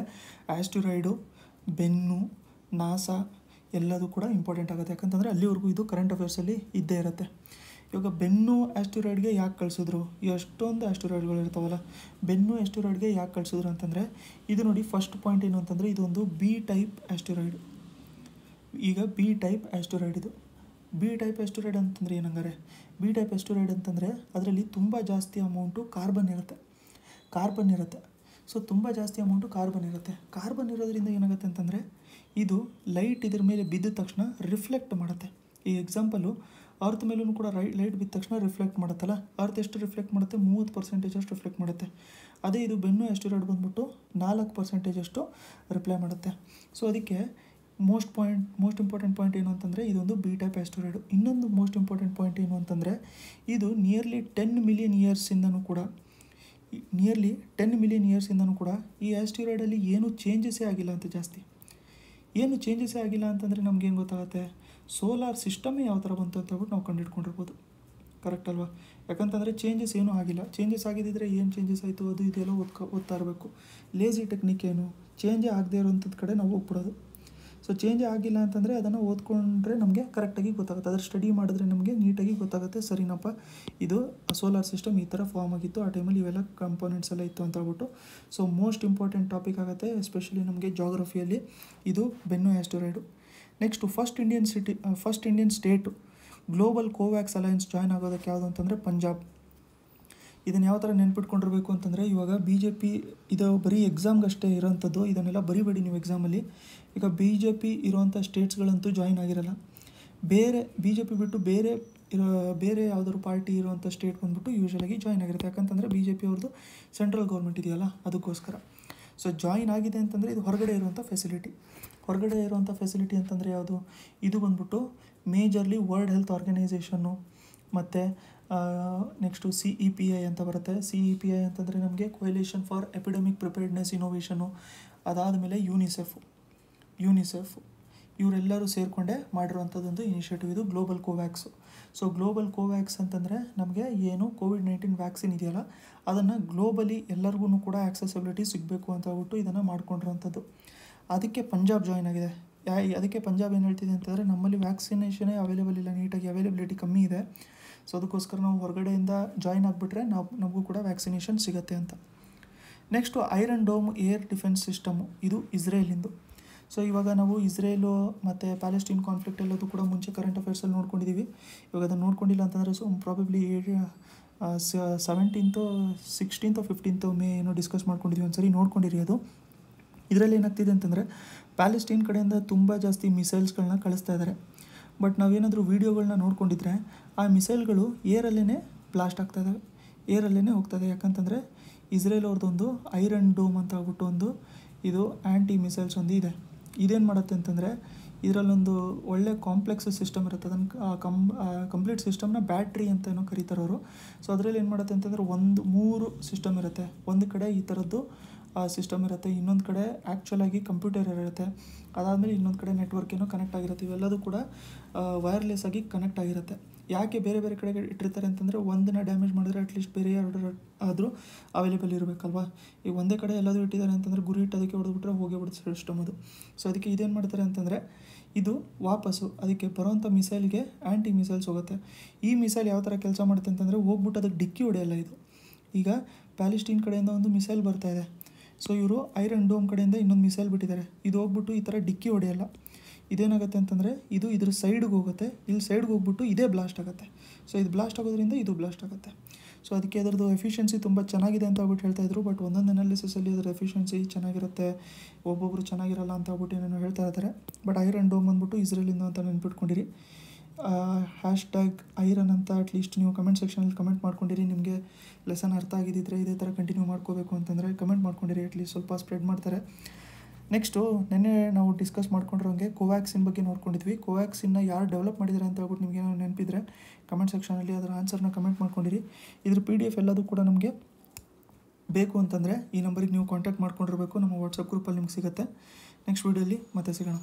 ಆಸ್ಟಿರಾಯ್ಡು, ಬೆನ್ನು, ನಾಸಾ ಎಲ್ಲದೂ ಕೂಡ ಇಂಪಾರ್ಟೆಂಟ್ ಆಗುತ್ತೆ. ಯಾಕಂತಂದರೆ ಅಲ್ಲಿವರೆಗೂ ಇದು ಕರೆಂಟ್ ಅಫೇರ್ಸಲ್ಲಿ ಇದ್ದೇ ಇರುತ್ತೆ. ಇವಾಗ ಬೆನ್ನು ಆಸ್ಟಿರಾಯ್ಡ್ಗೆ ಯಾಕೆ ಕಳಿಸಿದ್ರು? ಎಷ್ಟೊಂದು ಆಸ್ಟಿರಾಯ್ಡ್ಗಳು ಇರ್ತಾವಲ್ಲ, ಬೆನ್ನು ಆಸ್ಟಿರಾಯ್ಡ್ಗೆ ಯಾಕೆ ಕಳಿಸಿದ್ರು ಅಂತಂದರೆ ಇದು ನೋಡಿ, ಫಸ್ಟ್ ಪಾಯಿಂಟ್ ಏನು ಅಂತಂದರೆ ಇದೊಂದು B ಟೈಪ್ ಆಸ್ಟಿರಾಯ್ಡ್. ಈಗ B ಟೈಪ್ ಆಸ್ಟಿರಾಯ್ಡ್ ಇದು. B ಟೈಪ್ ಆಸ್ಟಿರಾಯ್ಡ್ ಅಂತಂದರೆ ಏನಂಗಾರೆ? B ಟೈಪ್ ಆಸ್ಟಿರಾಯ್ಡ್ ಅಂತಂದರೆ ಅದರಲ್ಲಿ ತುಂಬ ಜಾಸ್ತಿ ಅಮೌಂಟು ಕಾರ್ಬನ್ ಇರುತ್ತೆ. ಸೊ ತುಂಬ ಜಾಸ್ತಿ ಅಮೌಂಟು ಕಾರ್ಬನ್ ಇರುತ್ತೆ. ಕಾರ್ಬನ್ ಇರೋದ್ರಿಂದ ಏನಾಗುತ್ತೆ ಅಂತಂದರೆ ಇದು ಲೈಟ್ ಇದ್ರ ಮೇಲೆ ಬಿದ್ದ ತಕ್ಷಣ ರಿಫ್ಲೆಕ್ಟ್ ಮಾಡುತ್ತೆ. ಈ ಎಕ್ಸಾಂಪಲು ಅರ್ತ್ ಮೇಲೂ ಕೂಡ ಲೈಟ್ ಬಿದ್ದ ತಕ್ಷಣ ರಿಫ್ಲೆಕ್ಟ್ ಮಾಡುತ್ತಲ್ಲ, ಅರ್ತ್ ಎಷ್ಟು ರಿಫ್ಲೆಕ್ಟ್ ಮಾಡುತ್ತೆ? 30% ಅಷ್ಟು ರಿಫ್ಲೆಕ್ಟ್ ಮಾಡುತ್ತೆ. ಅದೇ ಇದು ಬೆನ್ನು ಆಸ್ಟಿರಾಯ್ಡ್ ಬಂದ್ಬಿಟ್ಟು 4% ಅಷ್ಟು ರಿಪ್ಲೈ ಮಾಡುತ್ತೆ. ಸೊ ಅದಕ್ಕೆ ಮೋಸ್ಟ್ ಇಂಪಾರ್ಟೆಂಟ್ ಪಾಯಿಂಟ್ ಏನು ಅಂತಂದರೆ ಇದೊಂದು B ಟೈಪ್ ಆಸ್ಟಿರಾಯ್ಡು. ಇನ್ನೊಂದು ಮೋಸ್ಟ್ ಇಂಪಾರ್ಟೆಂಟ್ ಪಾಯಿಂಟ್ ಏನು ಅಂತಂದರೆ ಇದು ನಿಯರ್ಲಿ 10 ಮಿಲಿಯನ್ ಇಯರ್ಸಿಂದನೂ ಕೂಡ ಈ ಆಸ್ಟಿರಾಯ್ಡಲ್ಲಿ ಏನೂ ಚೇಂಜಸ್ಸೇ ಆಗಿಲ್ಲ ಅಂತ. ಜಾಸ್ತಿ ಏನು ಚೇಂಜಸ್ಸೇ ಆಗಿಲ್ಲ ಅಂತಂದರೆ ನಮಗೇನು ಗೊತ್ತಾಗುತ್ತೆ? ಸೋಲಾರ್ ಸಿಸ್ಟಮೇ ಯಾವ ಥರ ಬಂತು ಅಂತ ಹೇಳ್ಬಿಟ್ಟು ನಾವು ಕಂಡುಹಿಡ್ಕೊಂಡಿರ್ಬೋದು. ಕರೆಕ್ಟ್ ಅಲ್ವಾ? ಯಾಕಂತಂದರೆ ಚೇಂಜಸ್ ಏನೂ ಆಗಿಲ್ಲ. ಚೇಂಜಸ್ ಆಗಿದ್ದಿದ್ರೆ ಏನು ಚೇಂಜಸ್ ಆಯಿತು ಅದು ಇದೆಲ್ಲ ಓದ್ತಾ ಇರಬೇಕು. ಲೇಜಿ ಟೆಕ್ನಿಕ್ ಏನು, ಚೇಂಜೇ ಆಗದೆ ಇರೋಂಥದ್ದು ಕಡೆ ನಾವು ಹೋಗ್ಬಿಡೋದು. ಸೊ ಚೇಂಜೇ ಆಗಿಲ್ಲ ಅಂತಂದರೆ ಅದನ್ನು ಓದ್ಕೊಂಡ್ರೆ ನಮಗೆ ಕರೆಕ್ಟಾಗಿ ಗೊತ್ತಾಗುತ್ತೆ. ಅದರ ಸ್ಟಡಿ ಮಾಡಿದ್ರೆ ನಮಗೆ ನೀಟಾಗಿ ಗೊತ್ತಾಗುತ್ತೆ, ಸರಿನಪ್ಪ ಇದು ಸೋಲಾರ್ ಸಿಸ್ಟಮ್ ಈ ಥರ ಫಾರ್ಮ್ ಆಗಿತ್ತು, ಆ ಟೈಮಲ್ಲಿ ಇವೆಲ್ಲ ಕಂಪೋನೆಂಟ್ಸ್ ಎಲ್ಲ ಇತ್ತು ಅಂತ ಹೇಳ್ಬಿಟ್ಟು. ಸೊ ಮೋಸ್ಟ್ ಇಂಪಾರ್ಟೆಂಟ್ ಟಾಪಿಕ್ ಆಗುತ್ತೆ ಎಸ್ಪೆಷಲಿ ನಮಗೆ ಜಾಗ್ರಫಿಯಲ್ಲಿ ಇದು Bennu asteroid. Next first Indian state global Covax alliance join ಆಗೋದಕ್ಕೆ ಯಾವುದು ಅಂತಂದರೆ ಪಂಜಾಬ್. ಇದನ್ನು ಯಾವ ಥರ ನೆನ್ಪಿಟ್ಕೊಂಡಿರಬೇಕು ಅಂತಂದರೆ, ಇವಾಗ BJP ಇದು ಬರೀ ಎಕ್ಸಾಮ್ಗಷ್ಟೇ ಇರೋಂಥದ್ದು, ಇದನ್ನೆಲ್ಲ ಬರಿಬೇಡಿ ನೀವು ಎಕ್ಸಾಮಲ್ಲಿ. ಈಗ BJP ಇರೋವಂಥ ಸ್ಟೇಟ್ಸ್ಗಳಂತೂ ಜಾಯಿನ್ ಆಗಿರಲ್ಲ. ಬೇರೆ BJP ಬಿಟ್ಟು ಬೇರೆ ಯಾವುದಾದ್ರು ಪಾರ್ಟಿ ಇರೋವಂಥ ಸ್ಟೇಟ್ ಬಂದುಬಿಟ್ಟು ಯೂಶ್ವಲಾಗಿ ಜಾಯಿನ್ ಆಗಿರುತ್ತೆ. ಯಾಕಂತಂದರೆ BJP ಅವ್ರದ್ದು ಸೆಂಟ್ರಲ್ ಗೌರ್ಮೆಂಟ್ ಇದೆಯಲ್ಲ ಅದಕ್ಕೋಸ್ಕರ. ಸೊ ಜಾಯಿನ್ ಆಗಿದೆ ಅಂತಂದರೆ ಇದು ಹೊರಗಡೆ ಇರುವಂಥ ಫೆಸಿಲಿಟಿ. ಹೊರಗಡೆ ಇರುವಂಥ ಫೆಸಿಲಿಟಿ ಅಂತಂದರೆ ಯಾವುದು? ಇದು ಬಂದ್ಬಿಟ್ಟು ಮೇಜರ್ಲಿ ವರ್ಲ್ಡ್ ಹೆಲ್ತ್ ಆರ್ಗನೈಸೇಷನ್ನು, ಮತ್ತು ನೆಕ್ಸ್ಟು CEPI ಅಂತ ಬರುತ್ತೆ. CEPI ಅಂತಂದರೆ ನಮಗೆ ಕೊಯಲೇಷನ್ ಫಾರ್ ಎಪಿಡೆಮಿಕ್ ಪ್ರಿಪೇರ್ಡ್ನೆಸ್ ಇನೋವೇಷನು. ಅದಾದಮೇಲೆ ಯುನಿಸೆಫ್ ಇವರೆಲ್ಲರೂ ಸೇರಿಕೊಂಡೇ ಮಾಡಿರುವಂಥದ್ದೊಂದು ಇನಿಷಿಯೇಟಿವ್ ಇದು ಗ್ಲೋಬಲ್ ಕೋವ್ಯಾಕ್ಸು. ಸೊ ಗ್ಲೋಬಲ್ ಕೋವ್ಯಾಕ್ಸ್ ಅಂತಂದರೆ ನಮಗೆ ಏನು ಕೋವಿಡ್-19 ವ್ಯಾಕ್ಸಿನ್ ಇದೆಯಲ್ಲ ಅದನ್ನು ಗ್ಲೋಬಲಿ ಎಲ್ಲರಿಗೂ ಕೂಡ ಆಕ್ಸೆಸಿಬಿಲಿಟಿ ಸಿಗಬೇಕು ಅಂತ ಹೇಳ್ಬಿಟ್ಟು ಇದನ್ನು ಮಾಡ್ಕೊಂಡಿರೋಂಥದ್ದು. ಅದಕ್ಕೆ ಪಂಜಾಬ್ ಜಾಯ್ನ್ ಆಗಿದೆ. ಅದಕ್ಕೆ ಪಂಜಾಬ್ ಏನು ಹೇಳ್ತಿದೆ ಅಂತಂದರೆ, ನಮ್ಮಲ್ಲಿ ವ್ಯಾಕ್ಸಿನೇಷನೇ ಅವೈಲೇಬಲ್ ಇಲ್ಲ, ನೀಟಾಗಿ ಅವೈಲೇಬಿಲಿಟಿ ಕಮ್ಮಿ ಇದೆ. ಸೊ ಅದಕ್ಕೋಸ್ಕರ ನಾವು ಹೊರಗಡೆಯಿಂದ ಜಾಯ್ನ್ ಆಗಿಬಿಟ್ರೆ ನಮಗೂ ಕೂಡ ವ್ಯಾಕ್ಸಿನೇಷನ್ ಸಿಗುತ್ತೆ ಅಂತ. Next iron dome air defence system, ಇದು ಇಸ್ರೇಲಿಂದು. ಸೊ ಇವಾಗ ನಾವು ಇಸ್ರೇಲು ಮತ್ತು ಪ್ಯಾಲೆಸ್ಟೈನ್ ಕಾನ್ಫ್ಲಿಕ್ಟ್ ಎಲ್ಲದು ಕೂಡ ಮುಂಚೆ ಕರೆಂಟ್ ಅಫೇರ್ಸಲ್ಲಿ ನೋಡ್ಕೊಂಡಿದ್ದೀವಿ. ಇವಾಗ ಅದನ್ನು ನೋಡ್ಕೊಂಡಿಲ್ಲ ಅಂತಂದರೆ probably 17th 16th 15th May ಏನೋ ಡಿಸ್ಕಸ್ ಮಾಡ್ಕೊಂಡಿದ್ದೀವಿ, ಒಂದು ಸರಿ ನೋಡ್ಕೊಂಡಿರಿ ಅದು. ಇದರಲ್ಲಿ ಏನಾಗ್ತಿದೆ ಅಂತಂದರೆ, ಪ್ಯಾಲೆಸ್ಟೈನ್ ಕಡೆಯಿಂದ ತುಂಬ ಜಾಸ್ತಿ ಮಿಸೈಲ್ಸ್ಗಳನ್ನ ಕಳಿಸ್ತಾ ಇದ್ದಾರೆ. ಬಟ್ ನಾವೇನಾದರೂ ವೀಡಿಯೋಗಳನ್ನ ನೋಡ್ಕೊಂಡಿದ್ರೆ ಆ ಮಿಸೈಲ್ಗಳು ಏರಲ್ಲೇ ಬ್ಲಾಸ್ಟ್ ಆಗ್ತಾಯಿದ್ದಾವೆ, ಏರಲ್ಲೇ ಹೋಗ್ತಾಯಿದೆ. ಯಾಕಂತಂದರೆ ಇಸ್ರೇಲ್ ಅವ್ರದ್ದೊಂದು ಐರನ್ ಡೋಮ್ ಅಂತ ಹೇಳ್ಬಿಟ್ಟು ಒಂದು ಇದು ಆ್ಯಂಟಿ ಮಿಸೈಲ್ಸ್ ಒಂದು ಇದೆ. ಇದೇನು ಮಾಡುತ್ತೆ ಅಂತಂದರೆ, ಇದರಲ್ಲೊಂದು ಒಳ್ಳೆ ಕಾಂಪ್ಲೆಕ್ಸ್ ಸಿಸ್ಟಮ್ ಇರುತ್ತೆ. ಅದನ್ನು ಕಂಪ್ಲೀಟ್ ಸಿಸ್ಟಮ್ನ ಬ್ಯಾಟ್ರಿ ಅಂತ ಏನೋ ಕರೀತಾರೆ ಅವರು. ಸೊ ಅದರಲ್ಲಿ ಏನು ಮಾಡುತ್ತೆ ಅಂತಂದರೆ 3 ಸಿಸ್ಟಮ್ ಇರುತ್ತೆ. ಒಂದು ಕಡೆ ಈ ಥರದ್ದು ಸಿಸ್ಟಮ್ ಇರುತ್ತೆ, ಇನ್ನೊಂದು ಕಡೆ ಆ್ಯಕ್ಚುಲಾಗಿ ಕಂಪ್ಯೂಟರ್ ಇರುತ್ತೆ, ಅದಾದಮೇಲೆ ಇನ್ನೊಂದು ಕಡೆ ನೆಟ್ವರ್ಕ್ ಏನೋ ಕನೆಕ್ಟ್ ಆಗಿರುತ್ತೆ. ಇವೆಲ್ಲದೂ ಕೂಡ ವೈರ್ಲೆಸ್ ಆಗಿ ಕನೆಕ್ಟ್ ಆಗಿರುತ್ತೆ. ಯಾಕೆ ಬೇರೆ ಬೇರೆ ಕಡೆಗೆ ಇಟ್ಟಿರ್ತಾರೆ ಅಂತಂದರೆ, ಒಂದನ್ನು ಡ್ಯಾಮೇಜ್ ಮಾಡಿದ್ರೆ ಅಟ್ಲೀಸ್ಟ್ ಬೇರೆ ಎರಡು ಆದರೂ ಅವೈಲೇಬಲ್ ಇರಬೇಕಲ್ವಾ. ಈಗ ಒಂದೇ ಕಡೆ ಎಲ್ಲದೂ ಇಟ್ಟಿದ್ದಾರೆ ಅಂತಂದರೆ ಗುರಿ ಇಟ್ಟೋದಕ್ಕೆ ಹೊಡೆದ್ಬಿಟ್ರೆ ಹೋಗೇ ಬಿಡುತ್ತೆ ಸಿಸ್ಟಮ್ ಅದು. ಸೊ ಅದಕ್ಕೆ ಇದೇನು ಮಾಡ್ತಾರೆ ಅಂತಂದರೆ, ಇದು ವಾಪಸ್ಸು ಅದಕ್ಕೆ ಬರೋವಂಥ ಮಿಸೈಲ್ಗೆ ಆ್ಯಂಟಿ ಮಿಸೈಲ್ಸ್ ಹೋಗುತ್ತೆ. ಈ ಮಿಸೈಲ್ ಯಾವ ಥರ ಕೆಲಸ ಮಾಡುತ್ತೆ ಅಂತಂದರೆ, ಹೋಗ್ಬಿಟ್ಟು ಅದಕ್ಕೆ ಡಿಕ್ಕಿ ಹೊಡೆಯಲ್ಲ. ಇದು ಈಗ ಪ್ಯಾಲೆಸ್ಟೈನ್ ಕಡೆಯಿಂದ ಒಂದು ಮಿಸೈಲ್ ಬರ್ತಾಯಿದೆ. ಸೊ ಇವರು ಐರನ್ ಡೋಮ್ ಕಡೆಯಿಂದ ಇನ್ನೊಂದು ಮಿಸೈಲ್ ಬಿಟ್ಟಿದ್ದಾರೆ. ಇದು ಹೋಗ್ಬಿಟ್ಟು ಈ ಥರ ಡಿಕ್ಕಿ ಹೊಡೆಯಲ್ಲ. ಇದೇನಾಗುತ್ತೆ ಅಂತಂದರೆ, ಇದು ಇದ್ರ ಸೈಡ್ಗೆ ಹೋಗುತ್ತೆ, ಇಲ್ಲಿ ಸೈಡ್ಗೆ ಹೋಗ್ಬಿಟ್ಟು ಇದೇ ಬ್ಲಾಸ್ಟ್ ಆಗುತ್ತೆ. ಸೊ ಇದು ಬ್ಲಾಸ್ಟ್ ಆಗೋದ್ರಿಂದ ಇದು ಬ್ಲಾಸ್ಟ್ ಆಗುತ್ತೆ. ಸೊ ಅದಕ್ಕೆ ಅದರದ್ದು ಎಫಿಷಿಯನ್ಸಿ ತುಂಬ ಚೆನ್ನಾಗಿದೆ ಅಂತ ಹೇಳ್ಬಿಟ್ಟು ಹೇಳ್ತಾಯಿದ್ರು. ಬಟ್ ಒಂದೊಂದು ಅನಾಲಿಸಿಸಲ್ಲಿ ಅದರ ಎಫಿಷಿಯನ್ಸಿ ಚೆನ್ನಾಗಿರುತ್ತೆ, ಒಬ್ಬೊಬ್ಬರು ಚೆನ್ನಾಗಿರಲ್ಲ ಅಂತ ಹೇಳ್ಬಿಟ್ಟು ಏನೇನೋ ಹೇಳ್ತಾ ಇರ್ತಾರೆ. ಬಟ್ ಐರನ್ ಡೋಮ್ ಬಂದ್ಬಿಟ್ಟು ಇಸ್ರೇಲಿಂದ ಅಂತ ನೆನ್ಪಿಟ್ಕೊಂಡಿರಿ. #ಐರನ್ ಅಂತ ಅಟ್ಲೀಸ್ಟ್ ನೀವು ಕಮೆಂಟ್ ಸೆಕ್ಷನಲ್ಲಿ ಕಮೆಂಟ್ ಮಾಡ್ಕೊಂಡಿರಿ. ನಿಮಗೆ ಲೆಸನ್ ಅರ್ಥ ಆಗಿದ್ದಿದ್ರೆ ಇದೇ ಥರ ಕಂಟಿನ್ಯೂ ಮಾಡ್ಕೋಬೇಕು ಅಂತಂದರೆ ಕಮೆಂಟ್ ಮಾಡ್ಕೊಂಡಿರಿ, ಅಟ್ಲೀಸ್ಟ್ ಸ್ವಲ್ಪ ಸ್ಪ್ರೆಡ್ ಮಾಡ್ತಾರೆ. ನೆಕ್ಸ್ಟು ನೆನ್ನೆ ನಾವು ಡಿಸ್ಕಸ್ ಮಾಡ್ಕೊಂಡಿರೋಂಗೆ ಕೋವ್ಯಾಕ್ಸಿನ್ ಬಗ್ಗೆ ನೋಡ್ಕೊಂಡಿದ್ವಿ. ಕೋವ್ಯಾಕ್ಸಿನ್ನ ಯಾರು ಡೆವಲಪ್ ಮಾಡಿದ್ದಾರೆ ಅಂತ ಹೇಳ್ಬಿಟ್ಟು ನಿಮಗೆ ಏನೋ ನೆನಪಿದ್ರೆ ಕಮೆಂಟ್ ಸೆಕ್ಷನಲ್ಲಿ ಅದರ ಆನ್ಸರ್ನ ಕಮೆಂಟ್ ಮಾಡ್ಕೊಂಡಿರಿ. ಇದ್ರ PDF ಎಲ್ಲದೂ ಕೂಡ ನಮಗೆ ಬೇಕು ಅಂತಂದರೆ ಈ ನಂಬರಿಗೆ ನೀವು ಕಾಂಟ್ಯಾಕ್ಟ್ ಮಾಡ್ಕೊಂಡಿರಬೇಕು. ನಮ್ಮ ವಾಟ್ಸಪ್ ಗ್ರೂಪಲ್ಲಿ ನಿಮ್ಗೆ ಸಿಗುತ್ತೆ. ನೆಕ್ಸ್ಟ್ ವೀಡಿಯೋಲಿ ಮತ್ತೆ ಸಿಗೋಣ.